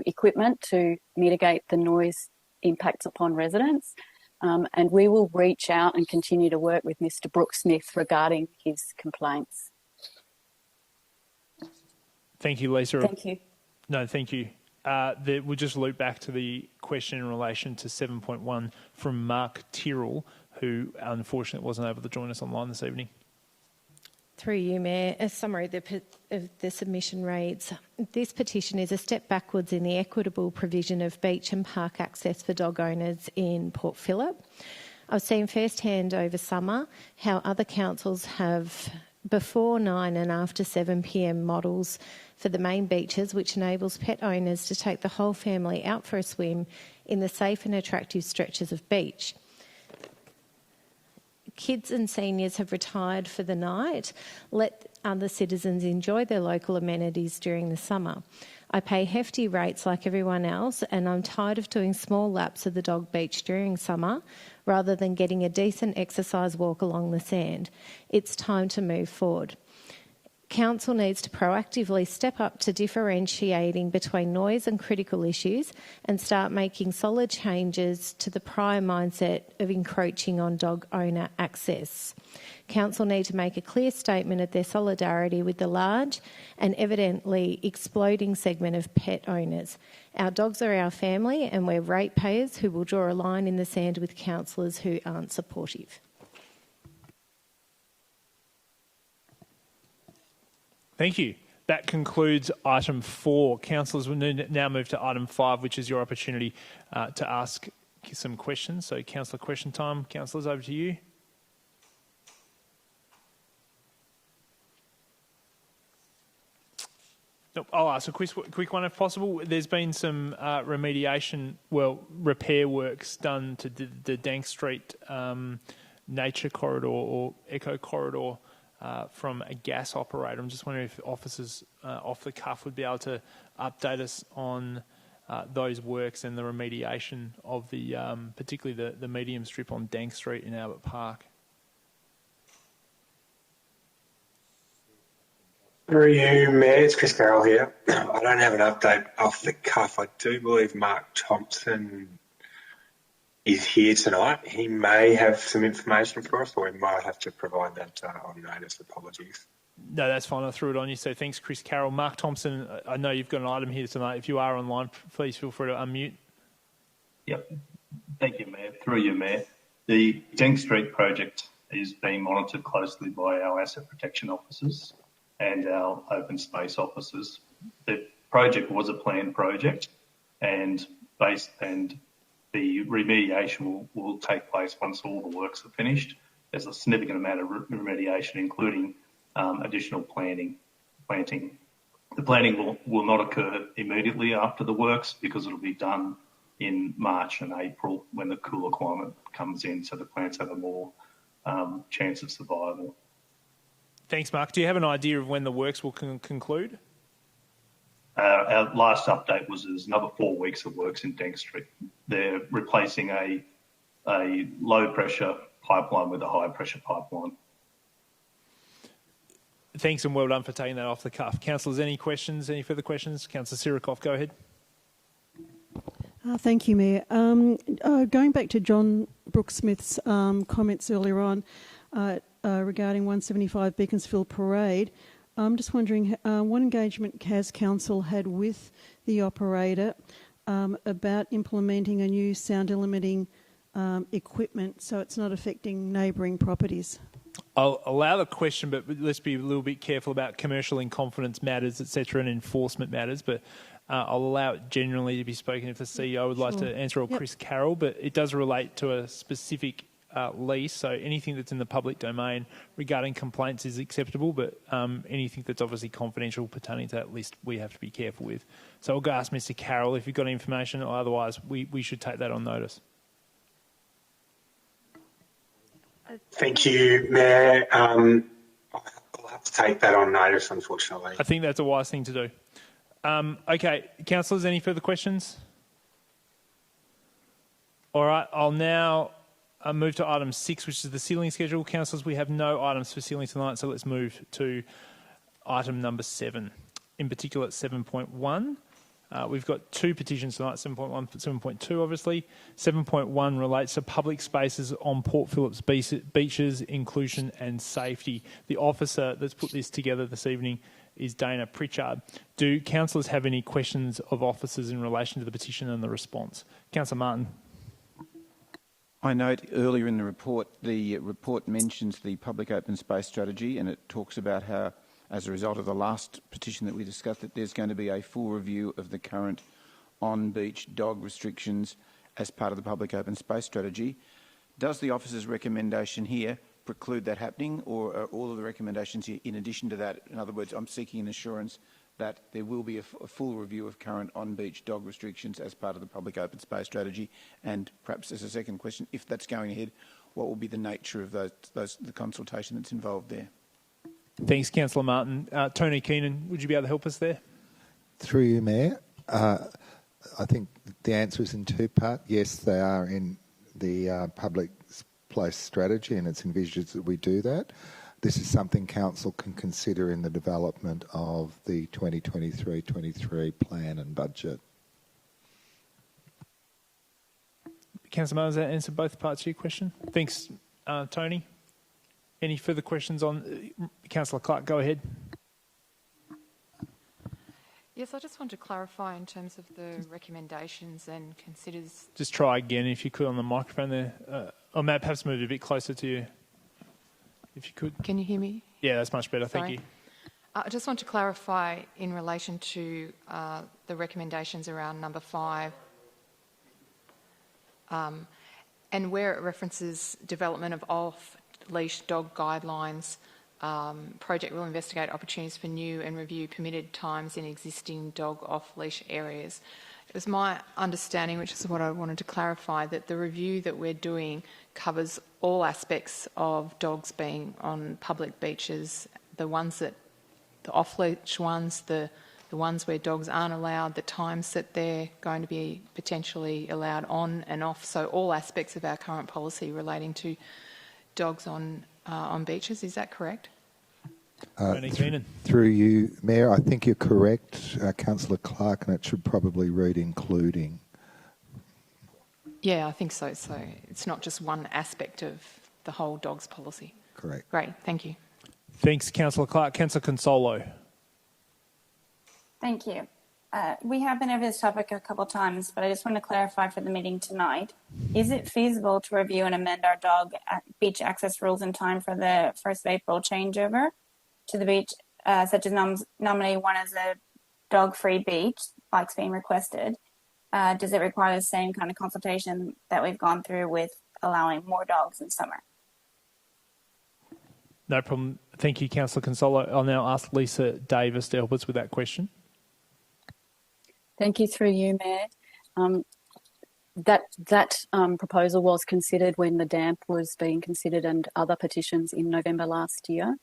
equipment to mitigate the noise impacts upon residents. And we will reach out and continue to work with Mr Brooksmith regarding his complaints. Thank you, Lisa. Thank you. No, thank you. We'll just loop back to the question in relation to 7.1 from Mark Tyrrell, who unfortunately wasn't able to join us online this evening. Through you, Mayor, a summary of the submission reads, this petition is a step backwards in the equitable provision of beach and park access for dog owners in Port Phillip. I've seen firsthand over summer how other councils have before 9 and after 7 p.m. models for the main beaches, which enables pet owners to take the whole family out for a swim in the safe and attractive stretches of beach. Kids and seniors have retired for the night. Let other citizens enjoy their local amenities during the summer. I pay hefty rates like everyone else, and I'm tired of doing small laps of the dog beach during summer rather than getting a decent exercise walk along the sand. It's time to move forward. Council needs to proactively step up to differentiating between noise and critical issues and start making solid changes to the prior mindset of encroaching on dog owner access. Council need to make a clear statement of their solidarity with the large and evidently exploding segment of pet owners. Our dogs are our family, and we're ratepayers who will draw a line in the sand with councillors who aren't supportive. Thank you. That concludes item 4. Councillors, will now move to item 5, which is your opportunity to ask some questions. So, councillor question time. Councillors, over to you. I'll ask a quick one if possible. There's been some repair works done to the Dank Street nature corridor or eco corridor from a gas operator. I'm just wondering if officers off the cuff would be able to update us on those works and the remediation of the, particularly the medium strip on Dank Street in Albert Park. Through you, Mayor, it's Chris Carroll here. I don't have an update off the cuff. I do believe Mark Thompson is here tonight. He may have some information for us, or we might have to provide that on notice. Apologies. No, that's fine. I threw it on you. So thanks, Chris Carroll. Mark Thompson, I know you've got an item here tonight. If you are online, please feel free to unmute. Yep. Thank you, Mayor. Through you, Mayor. The Dank Street project is being monitored closely by our asset protection officers and our open space officers. the project was a planned project, and the remediation will take place once all the works are finished. There's a significant amount of remediation, including additional planting. The planting will not occur immediately after the works because it'll be done in March and April when the cooler climate comes in, so the plants have a more chance of survival. Thanks, Mark. Do you have an idea of when the works will conclude? Our last update was there's another 4 weeks of works in Dank Street. They're replacing a low pressure pipeline with a high pressure pipeline. Thanks and well done for taking that off the cuff. Councillors, any questions? Any further questions? Councillor Sirikoff, go ahead. Thank you, Mayor. Going back to John Brooksmith's comments earlier on regarding 175 Beaconsfield Parade, I'm just wondering what engagement has Council had with the operator about implementing a new sound limiting equipment so it's not affecting neighbouring properties? I'll allow the question, but let's be a little bit careful about commercial in confidence matters, etc., and enforcement matters. But I'll allow it generally to be spoken if the CEO would like to answer, or Chris Carroll. But it does relate to a specific lease, so anything that's in the public domain regarding complaints is acceptable, but anything that's obviously confidential pertaining to that list we have to be careful with. So I'll go ask Mr. Carroll if you've got information, or otherwise we should take that on notice. Thank you, Mayor. I'll have to take that on notice, unfortunately. I think that's a wise thing to do. Okay, councillors, any further questions? All right, I'll now move to item 6, which is the ceiling schedule. Councillors, we have no items for ceiling tonight, so let's move to item number 7, in particular 7.1. We've got 2 petitions tonight, 7.1 and 7.2 obviously. 7.1 relates to public spaces on Port Phillip's beaches, inclusion and safety. The officer that's put this together this evening is Dana Pritchard. Do councillors have any questions of officers in relation to the petition and the response? Councillor Martin. I note earlier in the report mentions the public open space strategy, and it talks about how, as a result of the last petition that we discussed, that there's going to be a full review of the current on-beach dog restrictions as part of the public open space strategy. Does the officer's recommendation here preclude that happening, or are all of the recommendations here in addition to that? In other words, I'm seeking an assurance that there will be a full review of current on-beach dog restrictions as part of the public open space strategy. And perhaps as a second question, if that's going ahead, what will be the nature of the consultation that's involved there? Thanks, Councillor Martin. Tony Keenan, would you be able to help us there? Through you, Mayor. I think the answer is in 2 parts. Yes, they are in the public place strategy, and it's envisaged that we do that. This is something Council can consider in the development of the 2023-23 plan and budget. Councillor Martin, does that answer both parts of your question? Thanks, Tony. Any further questions on Councillor Clark? Go ahead. Yes, I just want to clarify in terms of the recommendations and considers... Just try again if you could on the microphone there. Or Matt, perhaps move it a bit closer to you, if you could. Can you hear me? Yeah, that's much better. Sorry. Thank you. I just want to clarify in relation to the recommendations around number 5 and where it references development of off-leash dog guidelines. Project will investigate opportunities for new and review permitted times in existing dog off-leash areas. It was my understanding, which is what I wanted to clarify, that the review that we're doing covers all aspects of dogs being on public beaches, the off-leash ones, the ones where dogs aren't allowed, the times that they're going to be potentially allowed on and off. So all aspects of our current policy relating to dogs on beaches. Is that correct? Through you, Mayor, I think you're correct, Councillor Clark, and it should probably read including. Yeah, I think so. So it's not just one aspect of the whole dogs policy. Correct. Great, thank you. Thanks, Councillor Clark. Councillor Consolo. Thank you. We have been over this topic a couple of times, but I just want to clarify for the meeting tonight. Is it feasible to review and amend our dog beach access rules in time for the 1st of April changeover to the beach, such as nominate one as a dog-free beach, like's being requested, does it require the same kind of consultation that we've gone through with allowing more dogs in summer? No problem. Thank you, Councillor Consolo. I'll now ask Lisa Davis to help us with that question. Thank you, through you, Mayor. That proposal was considered when the DAMP was being considered and other petitions in November last year.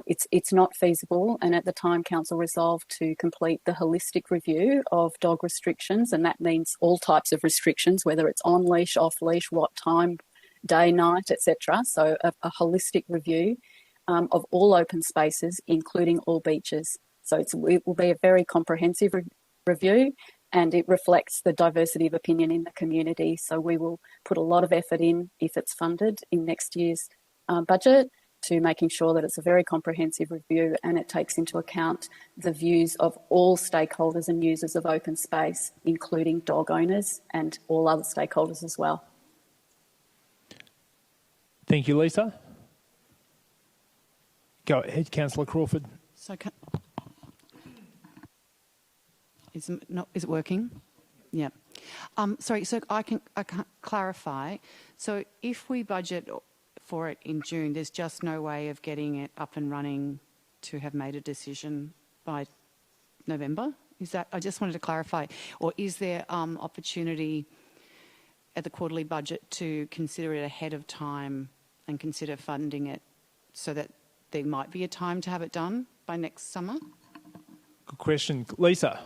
It's not feasible, and at the time Council resolved to complete the holistic review of dog restrictions, and that means all types of restrictions, whether it's on leash, off leash, what time, day, night, etc. So a holistic review of all open spaces, including all beaches. So it will be a very comprehensive review, and it reflects the diversity of opinion in the community. So we will put a lot of effort in, if it's funded, in next year's budget, to making sure that it's a very comprehensive review and it takes into account the views of all stakeholders and users of open space, including dog owners and all other stakeholders as well. Thank you, Lisa. Go ahead, Councillor Crawford. So, is it working? Yeah. Sorry, so I can clarify. So if we budget for it in June, there's just no way of getting it up and running to have made a decision by November? Is that, I just wanted to clarify. Or is there opportunity at the quarterly budget to consider it ahead of time and consider funding it so that there might be a time to have it done by next summer? Good question. Lisa,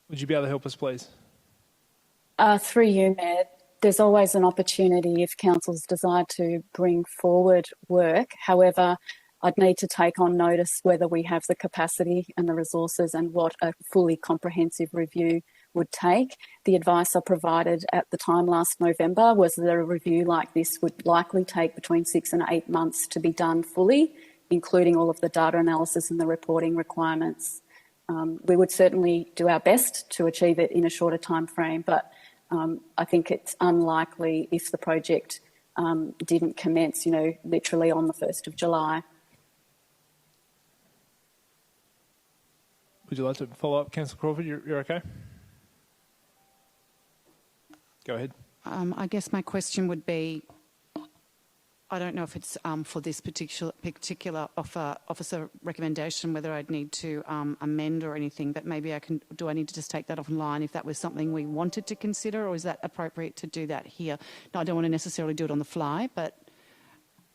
would you be able to help us, please? Through you, Mayor, there's always an opportunity if councils desire to bring forward work. However, I'd need to take on notice whether we have the capacity and the resources and what a fully comprehensive review would take. The advice I provided at the time last November was that a review like this would likely take between 6 and 8 months to be done fully, including all of the data analysis and the reporting requirements. We would certainly do our best to achieve it in a shorter time frame, but I think it's unlikely if the project didn't commence, literally on the 1st of July. Would you like to follow up, Councillor Crawford? You're okay? Go ahead. I guess my question would be, I don't know if it's for this particular officer recommendation, whether I'd need to amend or anything, but maybe do I need to just take that offline if that was something we wanted to consider, or is that appropriate to do that here? No, I don't want to necessarily do it on the fly, but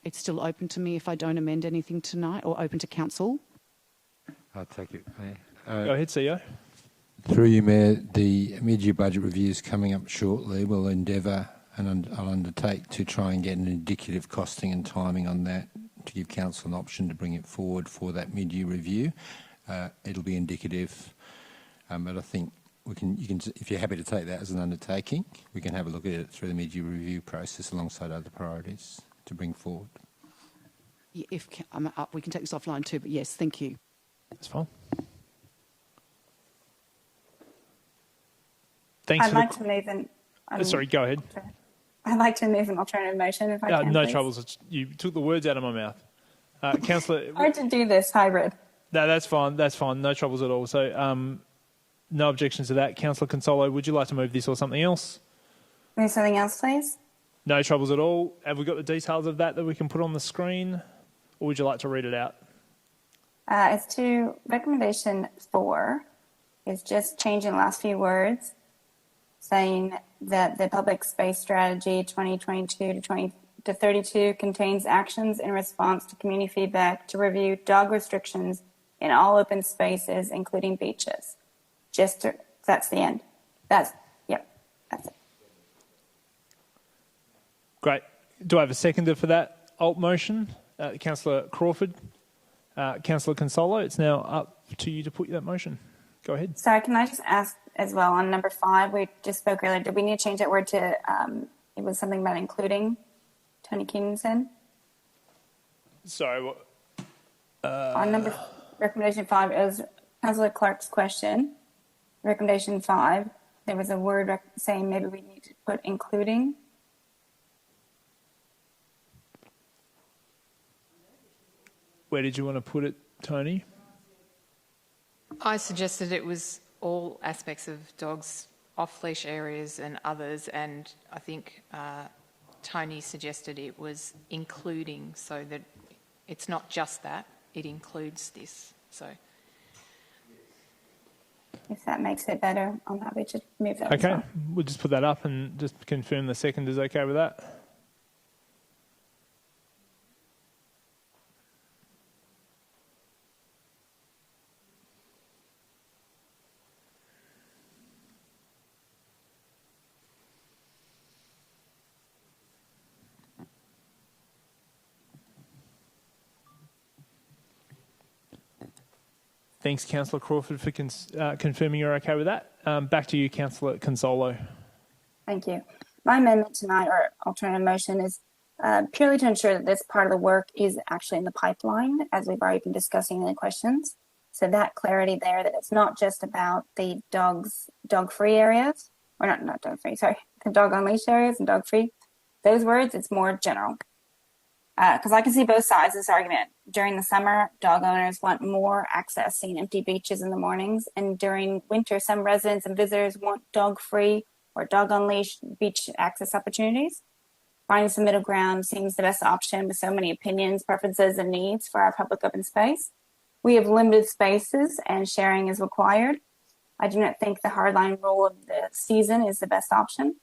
it's still open to me if I don't amend anything tonight, or open to council. I'll take it, Mayor. Go ahead, CEO. Through you, Mayor, the mid-year budget review is coming up shortly. We'll endeavour and I'll undertake to try and get an indicative costing and timing on that to give council an option to bring it forward for that mid-year review. It'll be indicative, but I think we can. If you're happy to take that as an undertaking, we can have a look at it through the mid-year review process alongside other priorities to bring forward. Yeah, if we can take this offline too, but yes, thank you. That's fine. Thanks. I'd like to move an. Sorry, go ahead. I'd like to move an alternative motion if I can. No please. troubles. You took the words out of my mouth. Councillor. Hard to do this hybrid. No, that's fine. That's fine. No troubles at all. So, no objections to that. Councillor Consolo, would you like to move this or something else? Move something else, please. No troubles at all. Have we got the details of that we can put on the screen, or would you like to read it out? It's to recommendation 4. It's just changing the last few words, saying that the public space strategy 2022 to 32 contains actions in response to community feedback to review dog restrictions in all open spaces, including beaches. That's the end. That's it. Great. Do I have a seconder for that alt motion? Councillor Crawford. Councillor Consolo, it's now up to you to put that motion. Go ahead. Sorry, can I just ask as well on number 5, we just spoke earlier, did we need to change that word to, it was something about including Tony Kingson? Sorry, what? On recommendation 5, it was Councillor Clark's question. Recommendation 5, there was a word saying maybe we need to put including. Where did you want to put it, Tony? I suggested it was all aspects of dogs, off-leash areas and others, and I think Tony suggested it was including, so that it's not just that, it includes this. So, if that makes it better, I'm happy to move that. Okay, as well. we'll just put that up and just confirm the second is okay with that. Thanks, Councillor Crawford, for confirming you're okay with that. Back to you, Councillor Consolo. Thank you. My amendment tonight, or alternative motion, is purely to ensure that this part of the work is actually in the pipeline, as we've already been discussing in the questions. So that clarity there, that it's not just about the dog-free areas, or not dog-free, sorry, the dog-on-leash areas and dog-free. Those words, it's more general. Because I can see both sides of this argument. During the summer, dog owners want more access, seeing empty beaches in the mornings. And during winter, some residents and visitors want dog-free or dog-on-leash beach access opportunities. Finding some middle ground seems the best option with so many opinions, preferences, and needs for our public open space. We have limited spaces and sharing is required. I do not think the hardline rule of the season is the best option.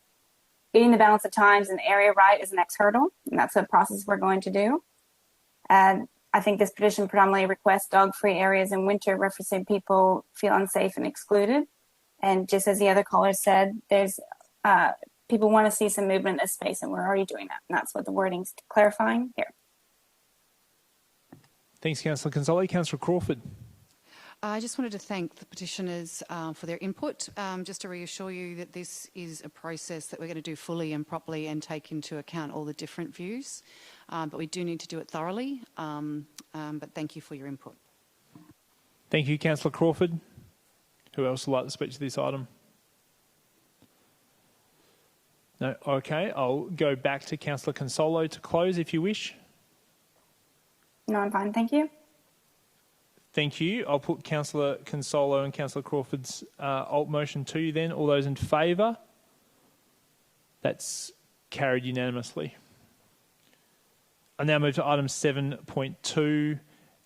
Getting the balance of times and area right is the next hurdle, and that's a process we're going to do. And I think this petition predominantly requests dog-free areas in winter, referencing people feel unsafe and excluded. And just as the other caller said, there's people want to see some movement in this space, and we're already doing that. And that's what the wording's clarifying here. Thanks, Councillor Consoli. Councillor Crawford. I just wanted to thank the petitioners for their input, just to reassure you that this is a process that we're going to do fully and properly and take into account all the different views, but we do need to do it thoroughly, but thank you for your input. Thank you, Councillor Crawford. Who else would like to speak to this item? No? Okay, I'll go back to Councillor Consolo to close if you wish. No, I'm fine, thank you. Thank you. I'll put Councillor Consolo and Councillor Crawford's alt motion to you then. All those in favour? That's carried unanimously. I now move to item 7.2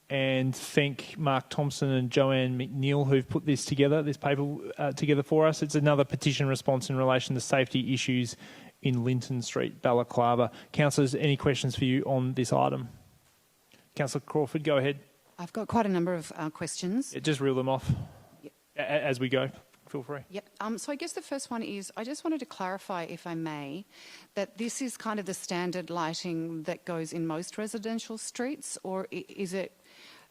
and thank Mark Thompson and Joanne McNeil who've put this together, this paper together for us. It's another petition response in relation to safety issues in Linton Street, Balaclava. Councillors, any questions for you on this item? Councillor Crawford, go ahead. I've got quite a number of questions. Yeah, just reel them off as we go. Feel free. Yep. So I guess the first one is, I just wanted to clarify, if I may, that this is kind of the standard lighting that goes in most residential streets, or is it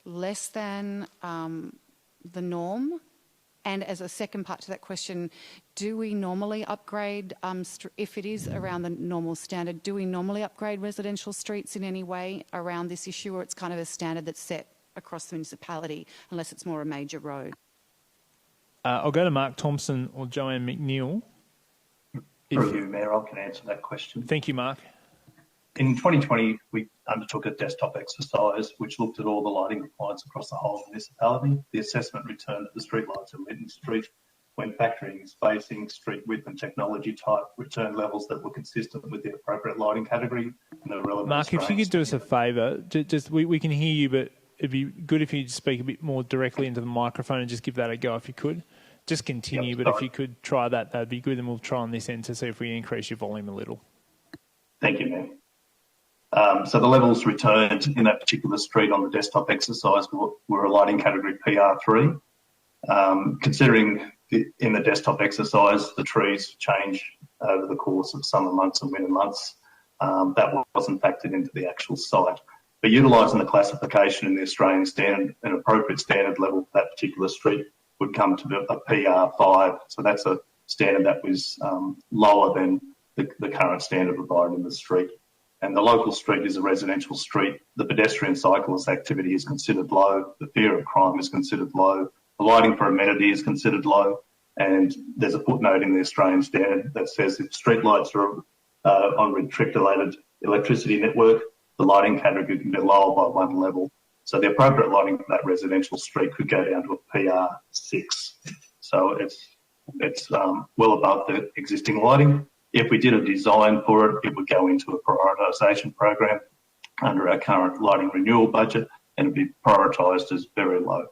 less than the norm? And as a second part to that question, do we normally upgrade, if it is around the normal standard, do we normally upgrade residential streets in any way around this issue, or it's kind of a standard that's set across the municipality unless it's more a major road? I'll go to Mark Thompson or Joanne McNeil. Through you, Mayor, I can answer that question. Thank you, Mark. In 2020, we undertook a desktop exercise which looked at all the lighting requirements across the whole municipality. The assessment returned that the streetlights at Linton Street, when factoring spacing, street width and technology type, returned levels that were consistent with the appropriate lighting category and the relevant. Mark, if you could do us a favour, just we can hear you, but it'd be good if you'd speak a bit more directly into the microphone and just give that a go if you could. Just continue, but if you could try that, that'd be good, and we'll try on this end to see if we increase your volume a little. Thank you, Mayor. So the levels returned in that particular street on the desktop exercise were a lighting category PR3. Considering in the desktop exercise, the trees change over the course of summer months and winter months, that wasn't factored into the actual site. But utilising the classification in the Australian standard, an appropriate standard level for that particular street would come to a PR5. So that's a standard that was lower than the current standard provided in the street. And the local street is a residential street. The pedestrian cyclist activity is considered low. The fear of crime is considered low. The lighting for amenity is considered low. And there's a footnote in the Australian standard that says if streetlights are on reticulated electricity network, the lighting category can be lower by one level. So the appropriate lighting for that residential street could go down to a PR6. So it's well above the existing lighting. If we did a design for it, it would go into a prioritisation program under our current lighting renewal budget, and it'd be prioritised as very low.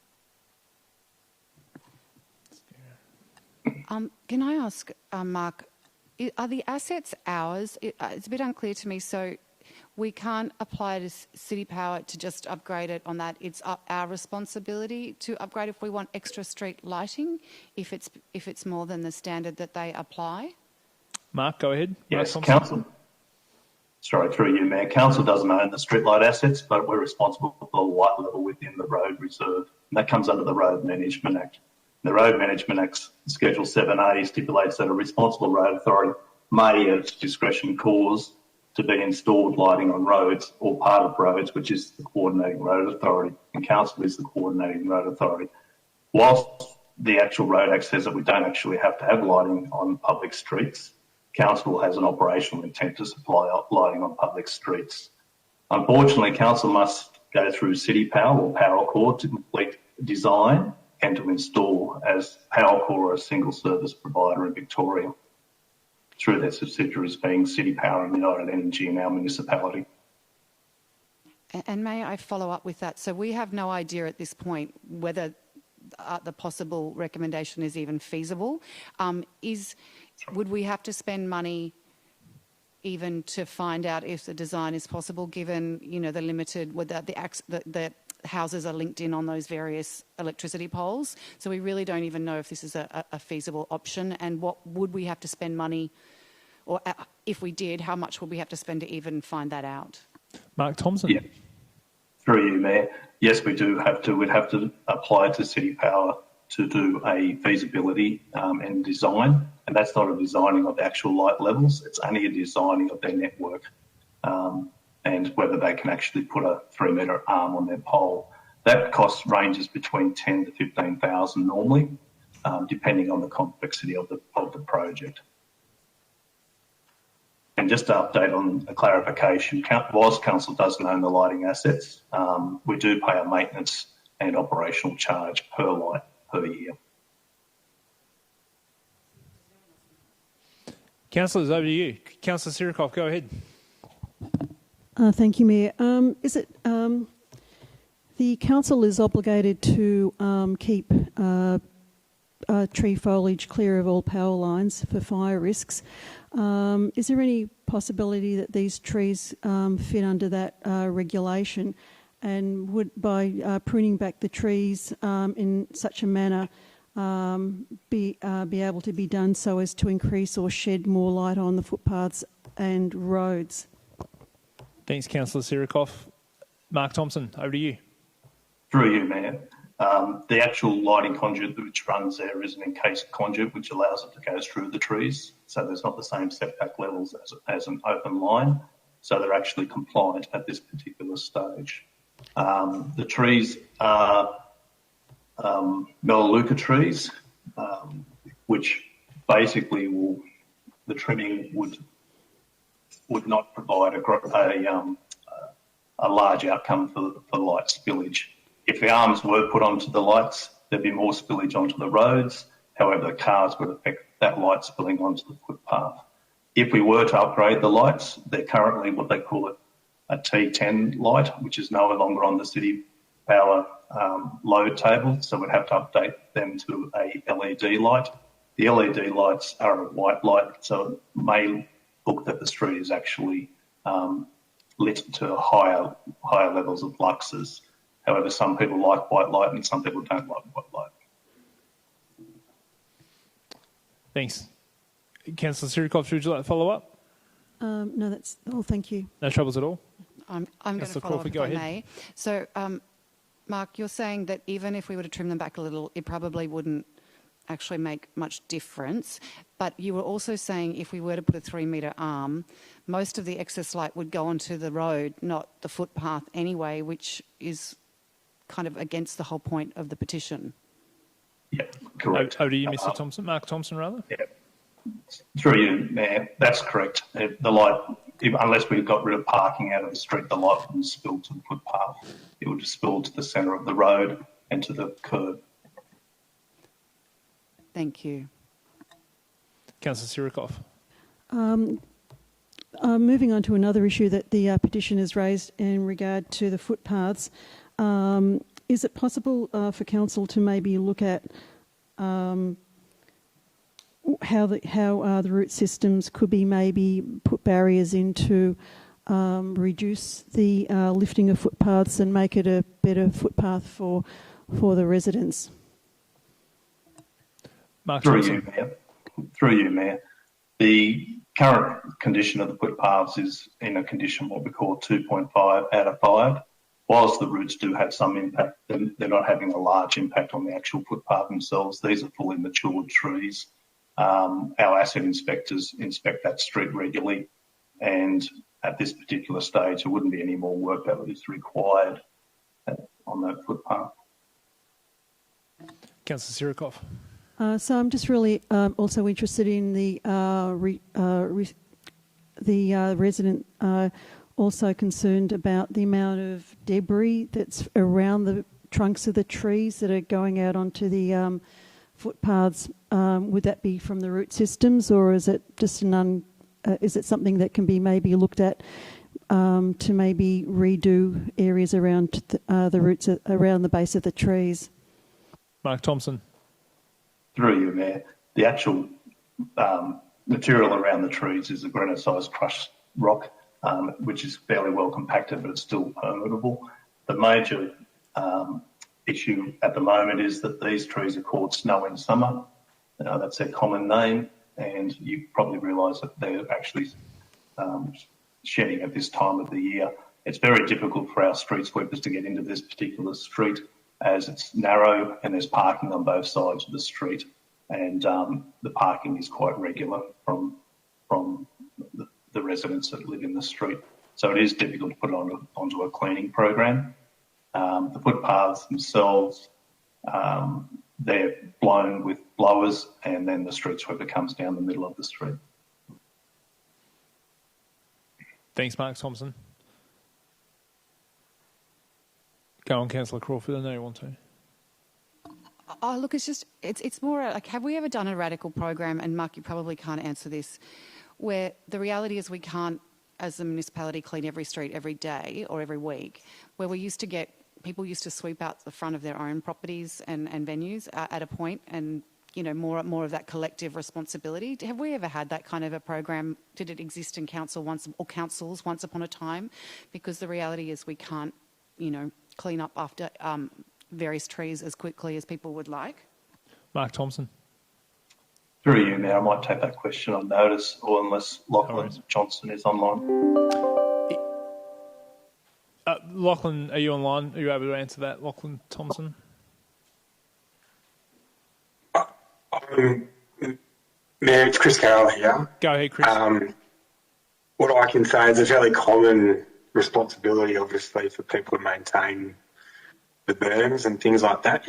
Can I ask, Mark, are the assets ours? It's a bit unclear to me. So we can't apply to City Power to just upgrade it on that. It's our responsibility to upgrade if we want extra street lighting, if it's more than the standard that they apply. Mark, go ahead. Yes, Council. Sorry, through you, Mayor. Council doesn't own the streetlight assets, but we're responsible for the light level within the road reserve, and that comes under the Road Management Act. The Road Management Act, Schedule 7A, stipulates that a responsible road authority may, at its discretion, cause to be installed lighting on roads or part of roads, which is the coordinating road authority, and Council is the coordinating road authority. Whilst the actual Road Act says that we don't actually have to have lighting on public streets, Council has an operational intent to supply lighting on public streets. Unfortunately, Council must go through City Power or Powercore to complete design and to install, as Powercore are a single service provider in Victoria, through their subsidiaries being City Power and United Energy in our municipality. And may I follow up with that? So we have no idea at this point whether the possible recommendation is even feasible. Would we have to spend money even to find out if the design is possible, given the limited, the houses are linked in on those various electricity poles? So we really don't even know if this is a feasible option. And what would we have to spend money, or if we did, how much would we have to spend to even find that out? Mark Thompson. Yeah. Through you, Mayor. Yes, we do have to. We'd have to apply to City Power to do a feasibility and design, and that's not a designing of the actual light levels. It's only a designing of their network and whether they can actually put a 3-metre arm on their pole. That cost ranges between 10 to 15,000 normally, depending on the complexity of the project. And just to update on a clarification, whilst Council doesn't own the lighting assets, we do pay a maintenance and operational charge per light per year. Councillors, over to you. Councillor Sirikoff, go ahead. Thank you, Mayor. Is it the council is obligated to keep tree foliage clear of all power lines for fire risks? Is there any possibility that these trees fit under that regulation, and would by pruning back the trees in such a manner be able to be done so as to increase or shed more light on the footpaths and roads? Thanks, Councillor Sirikoff. Mark Thompson, over to you. Through you, Mayor. The actual lighting conduit which runs there is an encased conduit which allows it to go through the trees, so there's not the same setback levels as an open line, so they're actually compliant at this particular stage. The trees are Melaleuca trees, which basically the trimming would not provide a large outcome for light spillage. If the arms were put onto the lights, there'd be more spillage onto the roads. However, the cars would affect that light spilling onto the footpath. If we were to upgrade the lights, they're currently what they call a T10 light, which is no longer on the City Power load table, so we'd have to update them to a LED light. The LED lights are a white light, so it may look that the street is actually lit to higher levels of luxes. However, some people like white light and some people don't like white light. Thanks. Councillor Sirikoff, would you like to follow up? No, that's all. Thank you. No troubles at all. I'm going to follow up if I may. So, Mark, you're saying that even if we were to trim them back a little, it probably wouldn't actually make much difference. But you were also saying if we were to put a 3-metre arm, most of the excess light would go onto the road, not the footpath anyway, which is kind of against the whole point of the petition. Yeah, correct. Over to you, Mr. Thompson. Mark Thompson, rather. Yeah. Through you, Mayor. That's correct. The light unless we got rid of parking out of the street, the light wouldn't spill to the footpath. It would just spill to the centre of the road and to the curb. Thank you. Councillor Sirikoff. Moving on to another issue that the petition has raised in regard to the footpaths, is it possible for council to maybe look at how the route systems could be maybe put barriers in to reduce the lifting of footpaths and make it a better footpath for the residents? Mark Through you, Mayor. The current condition of the footpaths is in a condition what we call 2.5 out of 5. Whilst the routes do have some impact, they're not having a large impact on the actual footpath themselves. These are fully matured trees. Our asset inspectors inspect that street regularly, and at this particular stage, there wouldn't be any more work that is required on that footpath. Councillor Sirikoff. So I'm just really also interested in the resident also concerned about the amount of debris that's around the trunks of the trees that are going out onto the footpaths. Would that be from the root systems, or is it just is it something that can be maybe looked at to maybe redo areas around the roots around the base of the trees? Mark Thompson. Through you, Mayor. The actual material around the trees is a granite-sized crushed rock, which is fairly well compacted, but it's still permeable. The major issue at the moment is that these trees are called snow in summer. That's their common name, and you probably realise that they're actually shedding at this time of the year. It's very difficult for our street sweepers to get into this particular street, as it's narrow and there's parking on both sides of the street, and the parking is quite regular from the residents that live in the street. So it is difficult to put onto a cleaning program. The footpaths themselves, they're blown with blowers, and then the street sweeper comes down the middle of the street. Thanks, Mark Thompson. Go on, Councillor Crawford. I know you want to. Oh, look, it's more like, have we ever done a radical program, and Mark, you probably can't answer this, where the reality is we can't, as a municipality, clean every street every day or every week, where people used to sweep out the front of their own properties and venues at a point, and more of that collective responsibility. Have we ever had that kind of a program? Did it exist in councils once upon a time? Because the reality is we can't, clean up after various trees as quickly as people would like. Mark Thompson. Through you, Mayor, I might take that question on notice, or unless Lachlan Johnson is online. Lachlan, are you online? Are you able to answer that, Lachlan Thompson? Mayor, it's Chris Carroll here. Go ahead, Chris. What I can say is a fairly common responsibility, obviously, for people to maintain the berms and things like that.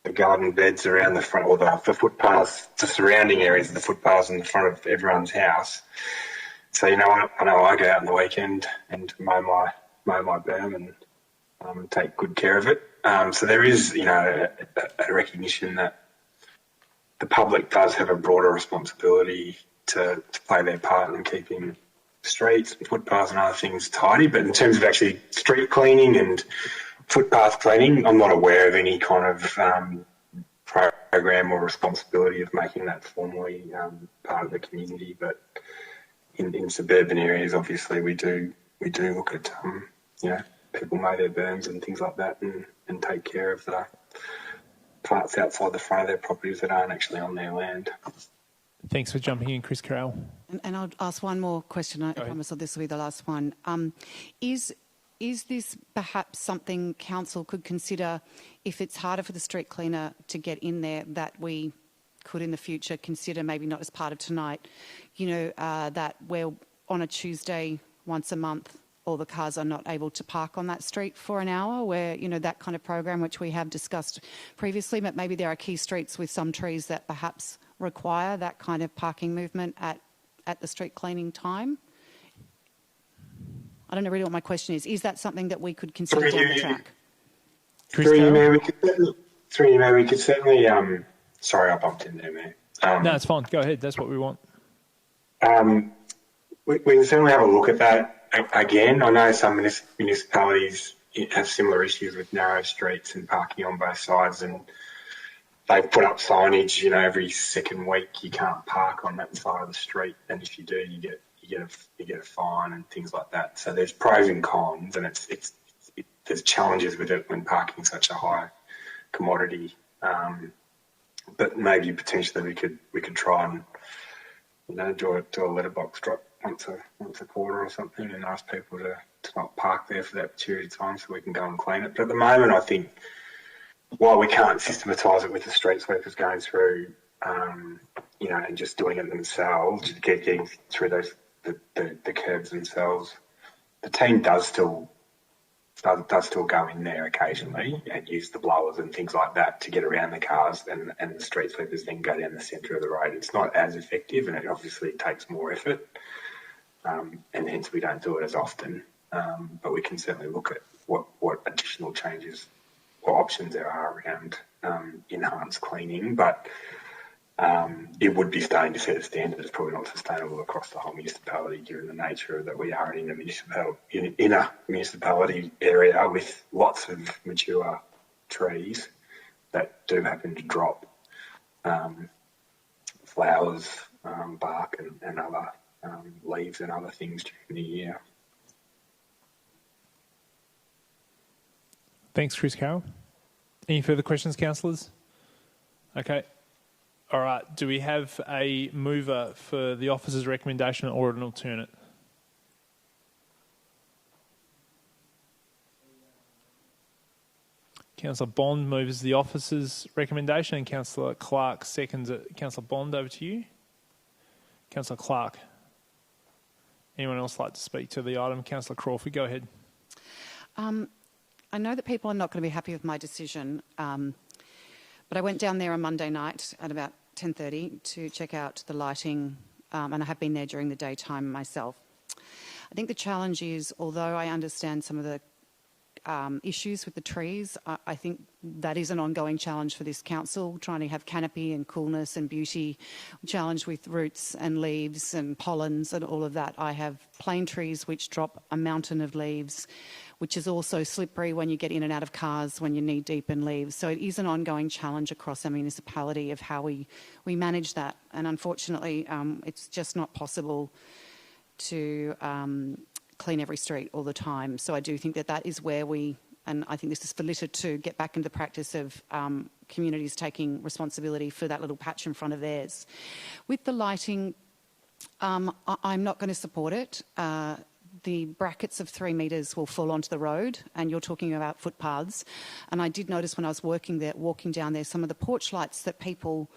The garden beds around the front, or the footpaths, the surrounding areas of the footpaths in the front of everyone's house. So I know I go out on the weekend and mow my berm and take good care of it. So there is a recognition that the public does have a broader responsibility to play their part in keeping streets and footpaths and other things tidy. But in terms of actually street cleaning and footpath cleaning, I'm not aware of any kind of program or responsibility of making that formally part of the community. But in suburban areas, obviously, we do look at people mow their berms and things like that, and take care of the parts outside the front of their properties that aren't actually on their land. Thanks for jumping in, Chris Carroll. And I'll ask one more question. I promise this will be the last one. Is this perhaps something council could consider, if it's harder for the street cleaner to get in there, that we could in the future consider, maybe not as part of tonight, that we're on a Tuesday once a month, all the cars are not able to park on that street for an hour, where, that kind of program which we have discussed previously, but maybe there are key streets with some trees that perhaps require that kind of parking movement at at the street cleaning time? I don't know really what my question is. Is that something that we could consider down the track? Through you, Mayor, we could certainly, sorry, I bumped in there, Mayor. No, it's fine. Go ahead. That's what we want. We can certainly have a look at that again. I know some municipalities have similar issues with narrow streets and parking on both sides, and they've put up signage, you know, every second week you can't park on that side of the street, and if you do, you get a fine and things like that. So there's pros and cons, and there's challenges with it when parking is such a high commodity. But maybe potentially we could try and, you know, do a letterbox drop once a quarter or something, and ask people to not park there for that period of time so we can go and clean it. But at the moment, I think while we can't systematise it with the street sweepers going through, you know, and just doing it themselves, just getting through the curbs themselves, the team does still go in there occasionally and use the blowers and things like that to get around the cars, and the street sweepers then go down the centre of the road. It's not as effective, and it obviously takes more effort, and hence we don't do it as often. But we can certainly look at what additional changes or options there are around enhanced cleaning. But it would be starting to set a standard that's probably not sustainable across the whole municipality, given the nature that we are in a municipality area with lots of mature trees that do happen to drop flowers, bark and other leaves and other things during the year. Thanks, Chris Carroll. Any further questions, councillors? Okay. All right. Do we have a mover for the officer's recommendation or an alternate? Councillor Bond moves the officer's recommendation and Councillor Clark seconds it. Councillor Bond, over to you. Councillor Clark. Anyone else like to speak to the item? Councillor Crawford, go ahead. I know that people are not going to be happy with my decision, but I went down there on Monday night at about 10:30 to check out the lighting, and I have been there during the daytime myself. I think the challenge is, although I understand some of the issues with the trees, I think that is an ongoing challenge for this council, trying to have canopy and coolness and beauty, challenge with roots and leaves and pollens and all of that. I have plane trees which drop a mountain of leaves, which is also slippery when you get in and out of cars when you're knee-deep in leaves. So it is an ongoing challenge across our municipality of how we manage that. And unfortunately, it's just not possible to clean every street all the time. So I do think that is where and I think this is for Litter to get back into the practice of communities taking responsibility for that little patch in front of theirs. With the lighting, I'm not going to support it. The brackets of 3 metres will fall onto the road, and you're talking about footpaths. And I did notice when I was walking down there, some of the porch lights that people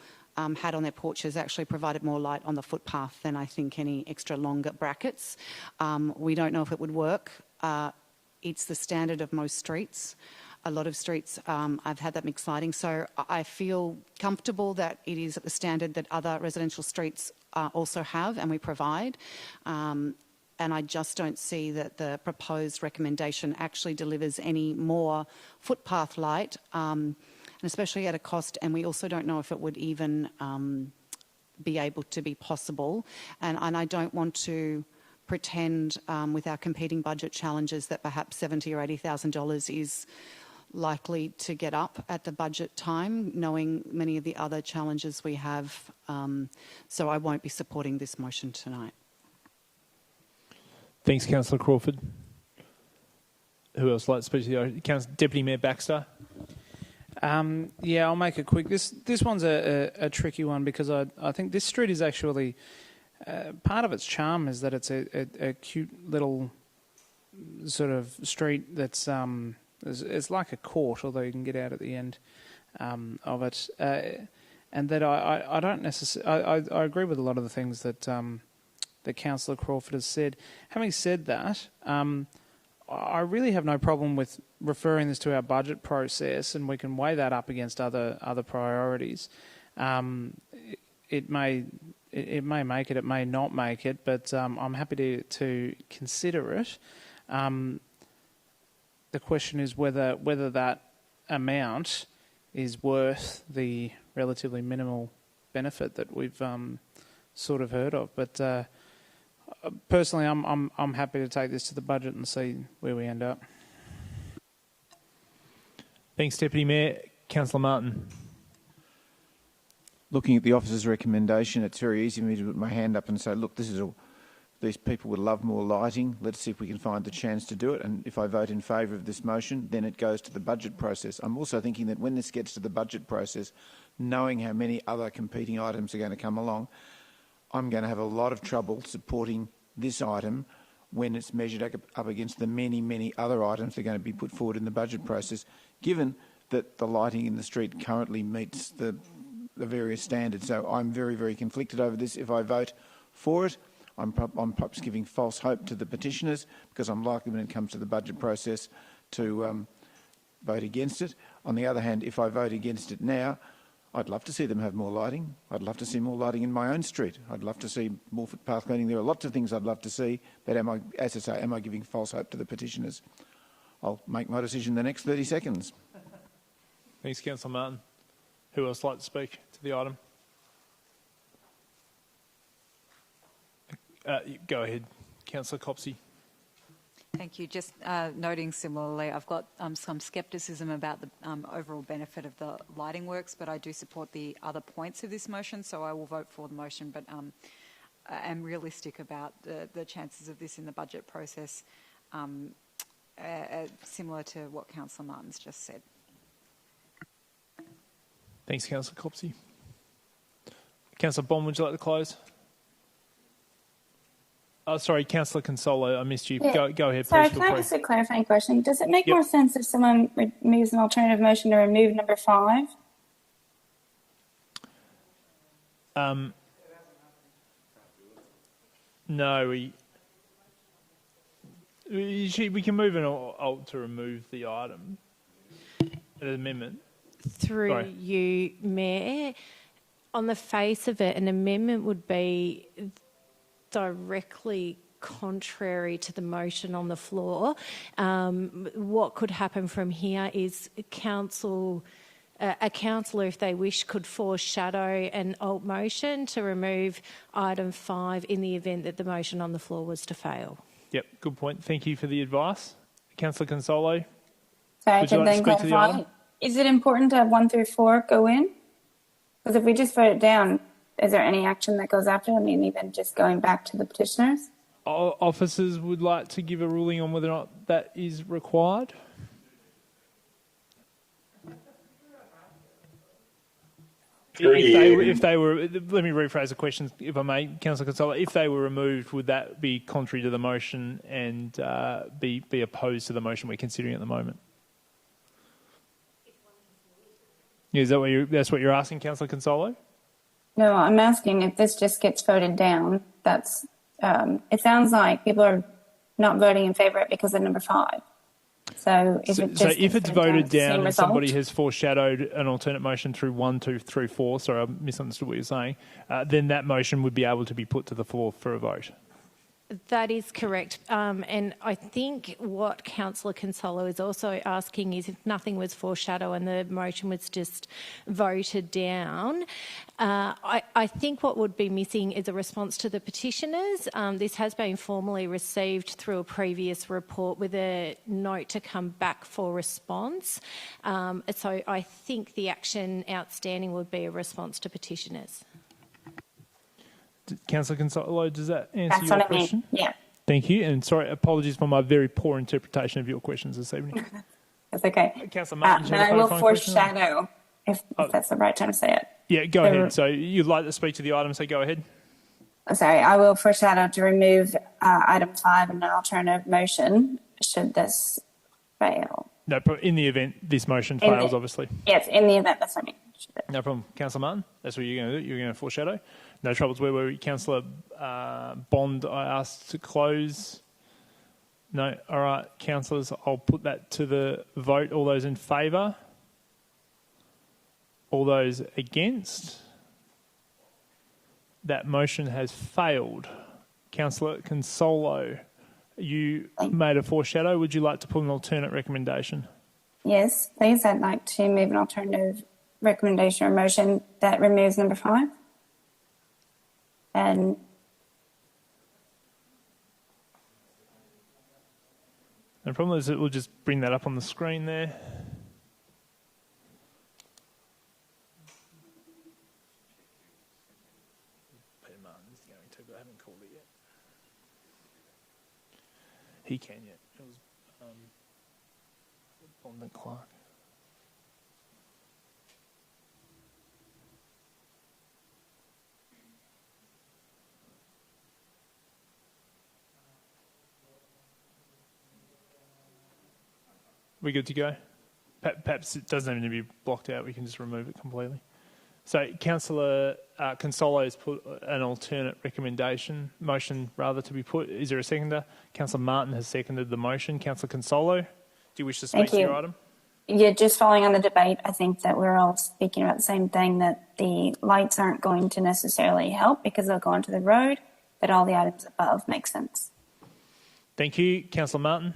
had on their porches actually provided more light on the footpath than I think any extra longer brackets. We don't know if it would work. It's the standard of most streets. A lot of streets, I've had that mixed lighting, so I feel comfortable that it is at the standard that other residential streets also have and we provide. And I just don't see that the proposed recommendation actually delivers any more footpath light, and especially at a cost. And we also don't know if it would even be able to be possible. And I don't want to pretend with our competing budget challenges that perhaps $70,000 or $80,000 is likely to get up at the budget time, knowing many of the other challenges we have. So I won't be supporting this motion tonight. Thanks, Councillor Crawford. Who else would like to speak to the Deputy Mayor Baxter? Yeah, I'll make it quick. This one's a tricky one because I think this street is actually part of its charm is that it's a cute little sort of street that's it's like a court, although you can get out at the end of it, and that I don't necessarily I agree with a lot of the things that Councillor Crawford has said. Having said that, I really have no problem with referring this to our budget process, and we can weigh that up against other priorities. It may it may make it, it may not make it, but I'm happy to consider it. The question is whether that amount is worth the relatively minimal benefit that we've sort of heard of. But personally, I'm happy to take this to the budget and see where we end up. Thanks, Deputy Mayor. Councillor Martin. Looking at the officer's recommendation, it's very easy for me to put my hand up and say, look, these people would love more lighting. Let's see if we can find the chance to do it. And if I vote in favour of this motion, then it goes to the budget process. I'm also thinking that when this gets to the budget process, knowing how many other competing items are going to come along, I'm going to have a lot of trouble supporting this item when it's measured up against the many, many other items that are going to be put forward in the budget process, given that the lighting in the street currently meets the various standards. So I'm very, very conflicted over this. If I vote for it, I'm perhaps giving false hope to the petitioners, because I'm likely when it comes to the budget process to vote against it. On the other hand, if I vote against it now, I'd love to see them have more lighting. I'd love to see more lighting in my own street. I'd love to see more footpath cleaning. There are lots of things I'd love to see, but am I giving false hope to the petitioners? I'll make my decision in the next 30 seconds. Thanks, Councillor Martin. Who else would like to speak to the item? Go ahead, Councillor Copsey. Thank you. Just noting similarly, I've got some scepticism about the overall benefit of the lighting works, but I do support the other points of this motion, so I will vote for the motion, but I am realistic about the chances of this in the budget process, similar to what Councillor Martin's just said. Thanks, Councillor Copsey. Councillor Bond, would you like to close? Oh, sorry, Councillor Consolo, I missed you. Yeah. Go ahead, Sorry, please. can I ask a clarifying question? Does it make more sense if someone moves an alternative motion to remove number 5? No, we can move an alt to remove the item. An amendment. Through you, Mayor, on the face of it, an amendment would be directly contrary to the motion on the floor. What could happen from here is a councillor, if they wish, could foreshadow an alt motion to remove item 5 in the event that the motion on the floor was to fail. Yep, good point. Thank you for the advice. Councillor Consolo. Sorry, to then clarify, is it important to have 1 through 4 go in? Because if we just vote it down, is there any action that goes after? I mean, even just going back to the petitioners? Officers would like to give a ruling on whether or not that is required. If they were, let me rephrase the question, if I may, Councillor Consolo. If they were removed, would that be contrary to the motion and be opposed to the motion we're considering at the moment? Is that that's what you're asking, Councillor Consolo? No, I'm asking if this just gets voted down. That's it sounds like people are not voting in favour of it because of number 5. So if it's voted down and somebody has foreshadowed an alternate motion through 1, 2, 3, 4, sorry, I misunderstood what you're saying, then that motion would be able to be put to the floor for a vote. That is correct. And I think what Councillor Consolo is also asking is if nothing was foreshadowed and the motion was just voted down, I think what would be missing is a response to the petitioners. This has been formally received through a previous report with a note to come back for response. So I think the action outstanding would be a response to petitioners. Councillor Consolo, does that answer your question? Yeah. Thank you. And sorry, apologies for my very poor interpretation of your questions this evening. That's okay. Councillor Martin, I will foreshadow if that's the right time to say it. Yeah, go ahead. So you'd like to speak to the item, so go ahead. Sorry, I will foreshadow to remove item 5 in an alternative motion should this fail. No, in the event this motion fails, obviously. Yes, in the event that's what I mean. No problem. Councillor Martin, that's what you're going to do. You're going to foreshadow. No troubles. Where were we? Councillor Bond, I asked to close. No. All right, councillors, I'll put that to the vote. All those in favour? All those against? That motion has failed. Councillor Consolo, you made a foreshadow. Would you like to put an alternate recommendation? Yes, please. I'd like to move an alternative recommendation or motion that removes number 5. And the problem is that we'll just bring that up on the screen there. Peter Martin's going to, but I haven't called it yet. He can yet. It was Bond and Clark. We good to go? Perhaps it doesn't even need to be blocked out. We can just remove it completely. So Councillor Consolo has put an alternate motion rather to be put. Is there a seconder? Councillor Martin has seconded the motion. Councillor Consolo, do you wish to speak to your item? Yeah, just following on the debate, I think that we're all speaking about the same thing, that the lights aren't going to necessarily help because they'll go onto the road, but all the items above make sense. Thank you. Councillor Martin.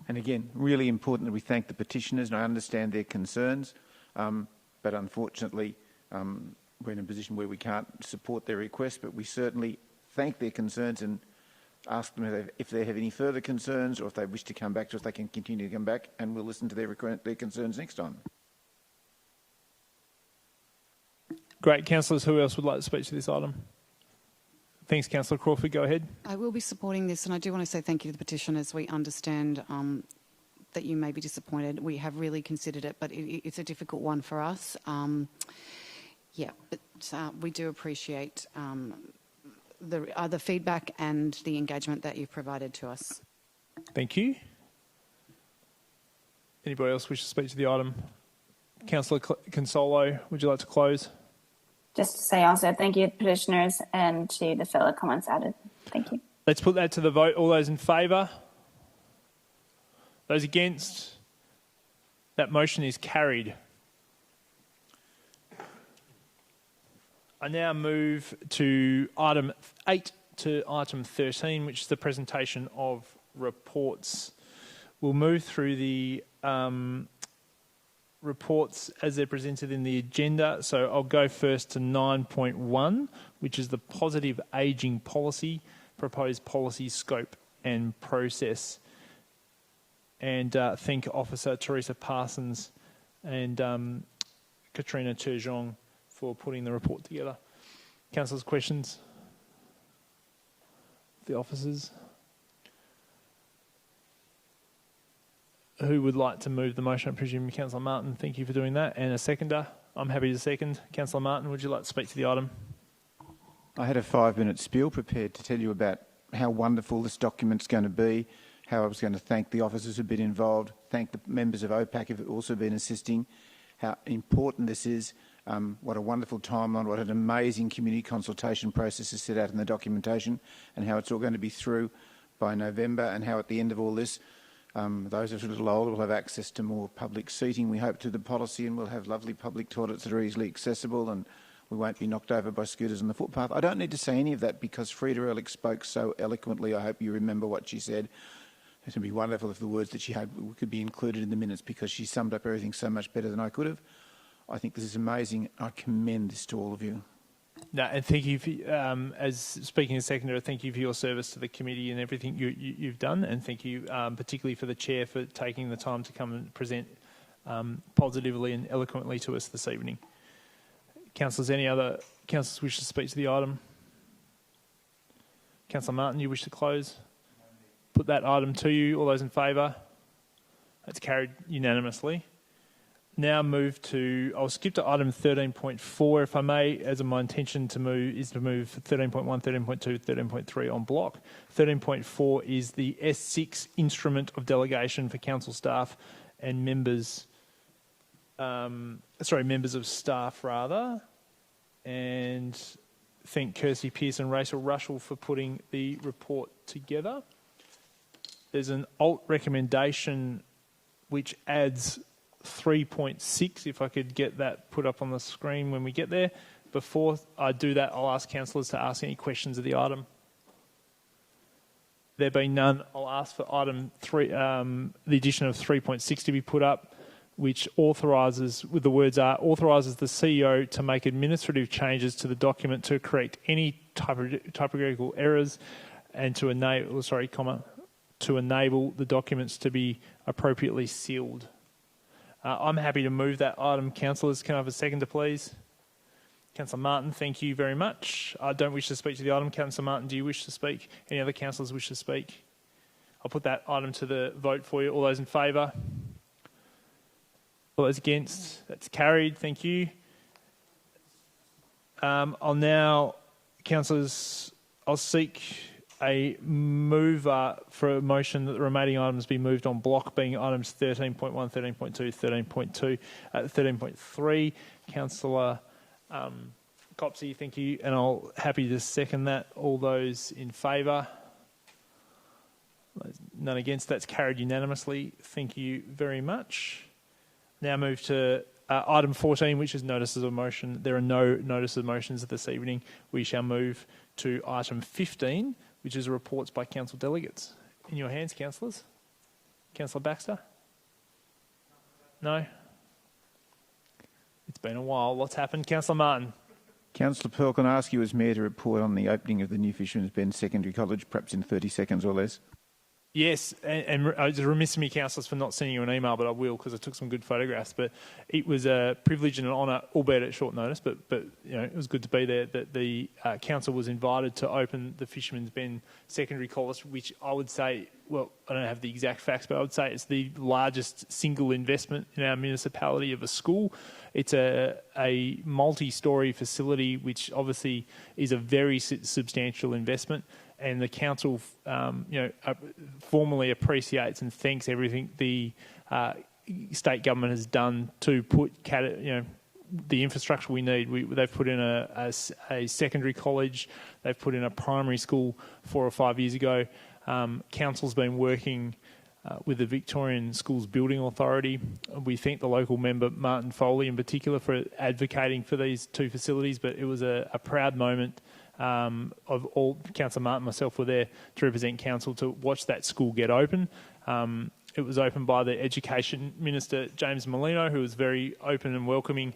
And again, really important that we thank the petitioners, and I understand their concerns, but unfortunately we're in a position where we can't support their request, but we certainly thank their concerns and ask them if they have any further concerns, or if they wish to come back to us, they can continue to come back, and we'll listen to their concerns next time. Great. Councillors, who else would like to speak to this item? Thanks, Councillor Crawford. Go ahead. I will be supporting this, and I do want to say thank you to the petitioners. We understand that you may be disappointed. We have really considered it, but it's a difficult one for us. But we do appreciate the feedback and the engagement that you've provided to us. Thank you. Anybody else wish to speak to the item? Councillor Consolo, would you like to close? Just to say also thank you to the petitioners and to the fellow comments added. Thank you. Let's put that to the vote. All those in favour? Those against? That motion is carried. I now move to item 8 to item 13, which is the presentation of reports. We'll move through the reports as they're presented in the agenda. So I'll go first to 9.1, which is the positive ageing policy, proposed policy scope and process. And thank Officer Teresa Parsons and Katrina Turgeon for putting the report together. Councillors, questions? The officers? Who would like to move the motion? I presume Councillor Martin. Thank you for doing that. And a seconder? I'm happy to second. Councillor Martin, would you like to speak to the item? I had a 5-minute spiel prepared to tell you about how wonderful this document's going to be, how I was going to thank the officers who've been involved, thank the members of OPAC who've also been assisting, how important this is, what a wonderful timeline, what an amazing community consultation process is set out in the documentation, and how it's all going to be through by November, and how at the end of all this, those who are a little older will have access to more public seating, we hope, to the policy, and we'll have lovely public toilets that are easily accessible, and we won't be knocked over by scooters on the footpath. I don't need to say any of that because Frida Ehrlich spoke so eloquently. I hope you remember what she said. It would be wonderful if the words that she had could be included in the minutes because she summed up everything so much better than I could have. I think this is amazing. I commend this to all of you. No, and thank you, for, as speaking as seconder, thank you for your service to the committee and everything you've done, and thank you particularly for the chair for taking the time to come and present positively and eloquently to us this evening. Councillors, any other councillors wish to speak to the item? Councillor Martin, you wish to close? Put that item to you. All those in favour? That's carried unanimously. Now move to, I'll skip to item 13.4 if I may, as my intention to move 13.1, 13.2, 13.3 on block. 13.4 is the S6 instrument of delegation for council staff and members, members of staff rather. And thank Kirsty Pearce and Rachel Russell for putting the report together. There's an alt recommendation which adds 3.6, if I could get that put up on the screen when we get there. Before I do that, I'll ask councillors to ask any questions of the item. There being none, I'll ask for item 3, the addition of 3.6 to be put up, which authorises, with the words are, authorises the CEO to make administrative changes to the document to correct any typographical errors and to enable, to enable the documents to be appropriately sealed. I'm happy to move that item. Councillors, can I have a seconder, please? Councillor Martin, thank you very much. I don't wish to speak to the item. Councillor Martin, do you wish to speak? Any other councillors wish to speak? I'll put that item to the vote for you. All those in favour? All those against? That's carried. Thank you. I'll now, councillors, I'll seek a mover for a motion that the remaining items be moved on block, being items 13.1, 13.2, 13.2, 13.3. Councillor Copsey, thank you, and I'll happy to second that. All those in favour? None against. That's carried unanimously. Thank you very much. Now move to item 14, which is notices of motion. There are no notices of motions this evening. We shall move to item 15, which is reports by council delegates. In your hands, councillors. Councillor Baxter? No? It's been a while. What's happened? Councillor Martin. Councillor Pearl, can I ask you as Mayor to report on the opening of the new Fisherman's Bend Secondary College, perhaps in 30 seconds or less? Yes, and it's remiss of me, councillors, for not sending you an email, but I will because I took some good photographs. But it was a privilege and an honour, albeit at short notice, but you know, it was good to be there, that the council was invited to open the Fisherman's Bend Secondary College, which I would say, well, I don't have the exact facts, but I would say it's the largest single investment in our municipality of a school. It's a multi-storey facility, which obviously is a very substantial investment. And the council, formally appreciates and thanks everything the state government has done to put, the infrastructure we need. They've put in a secondary college. They've put in a primary school 4 or 5 years ago. Council's been working with the Victorian Schools Building Authority. We thank the local member, Martin Foley, in particular, for advocating for these two facilities. But it was a proud moment. Of all, Councillor Martin and myself were there to represent council to watch that school get open. It was opened by the Education Minister, James Molino, who was very open and welcoming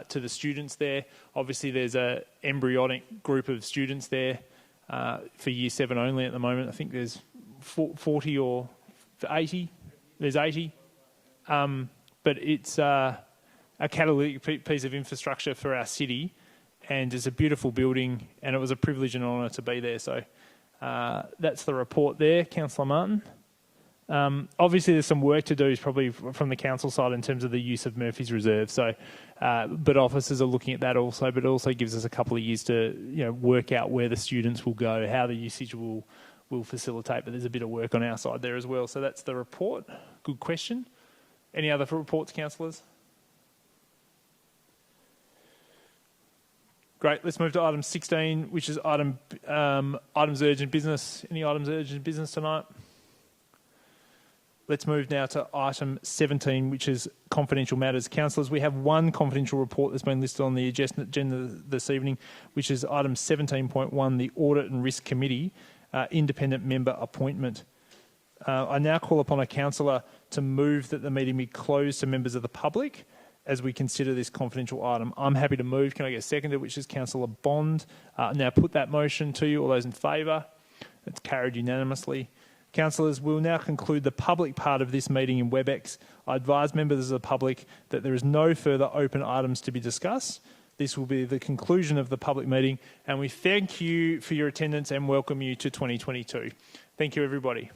to the students there. Obviously, there's an embryonic group of students there for Year 7 only at the moment. I think there's 40 or 80. There's 80. But it's a catalytic piece of infrastructure for our city. And it's a beautiful building, and it was a privilege and honour to be there. So that's the report there, Councillor Martin. Obviously, there's some work to do, probably from the council side, in terms of the use of Murphy's Reserve. So, but officers are looking at that also. But it also gives us a couple of years to work out where the students will go, how the usage will facilitate. But there's a bit of work on our side there as well. So that's the report. Good question. Any other reports, councillors? Great. Let's move to item 16, which is items urgent business. Any items urgent business tonight? Let's move now to item 17, which is confidential matters. Councillors, we have one confidential report that's been listed on the agenda this evening, which is item 17.1, the Audit and Risk Committee, independent member appointment. I now call upon a councillor to move that the meeting be closed to members of the public as we consider this confidential item. I'm happy to move. Can I get a seconder, which is Councillor Bond? Now put that motion to you. All those in favour? It's carried unanimously. Councillors, we'll now conclude the public part of this meeting in Webex. I advise members of the public that there is no further open items to be discussed. This will be the conclusion of the public meeting, and we thank you for your attendance and welcome you to 2022. Thank you, everybody.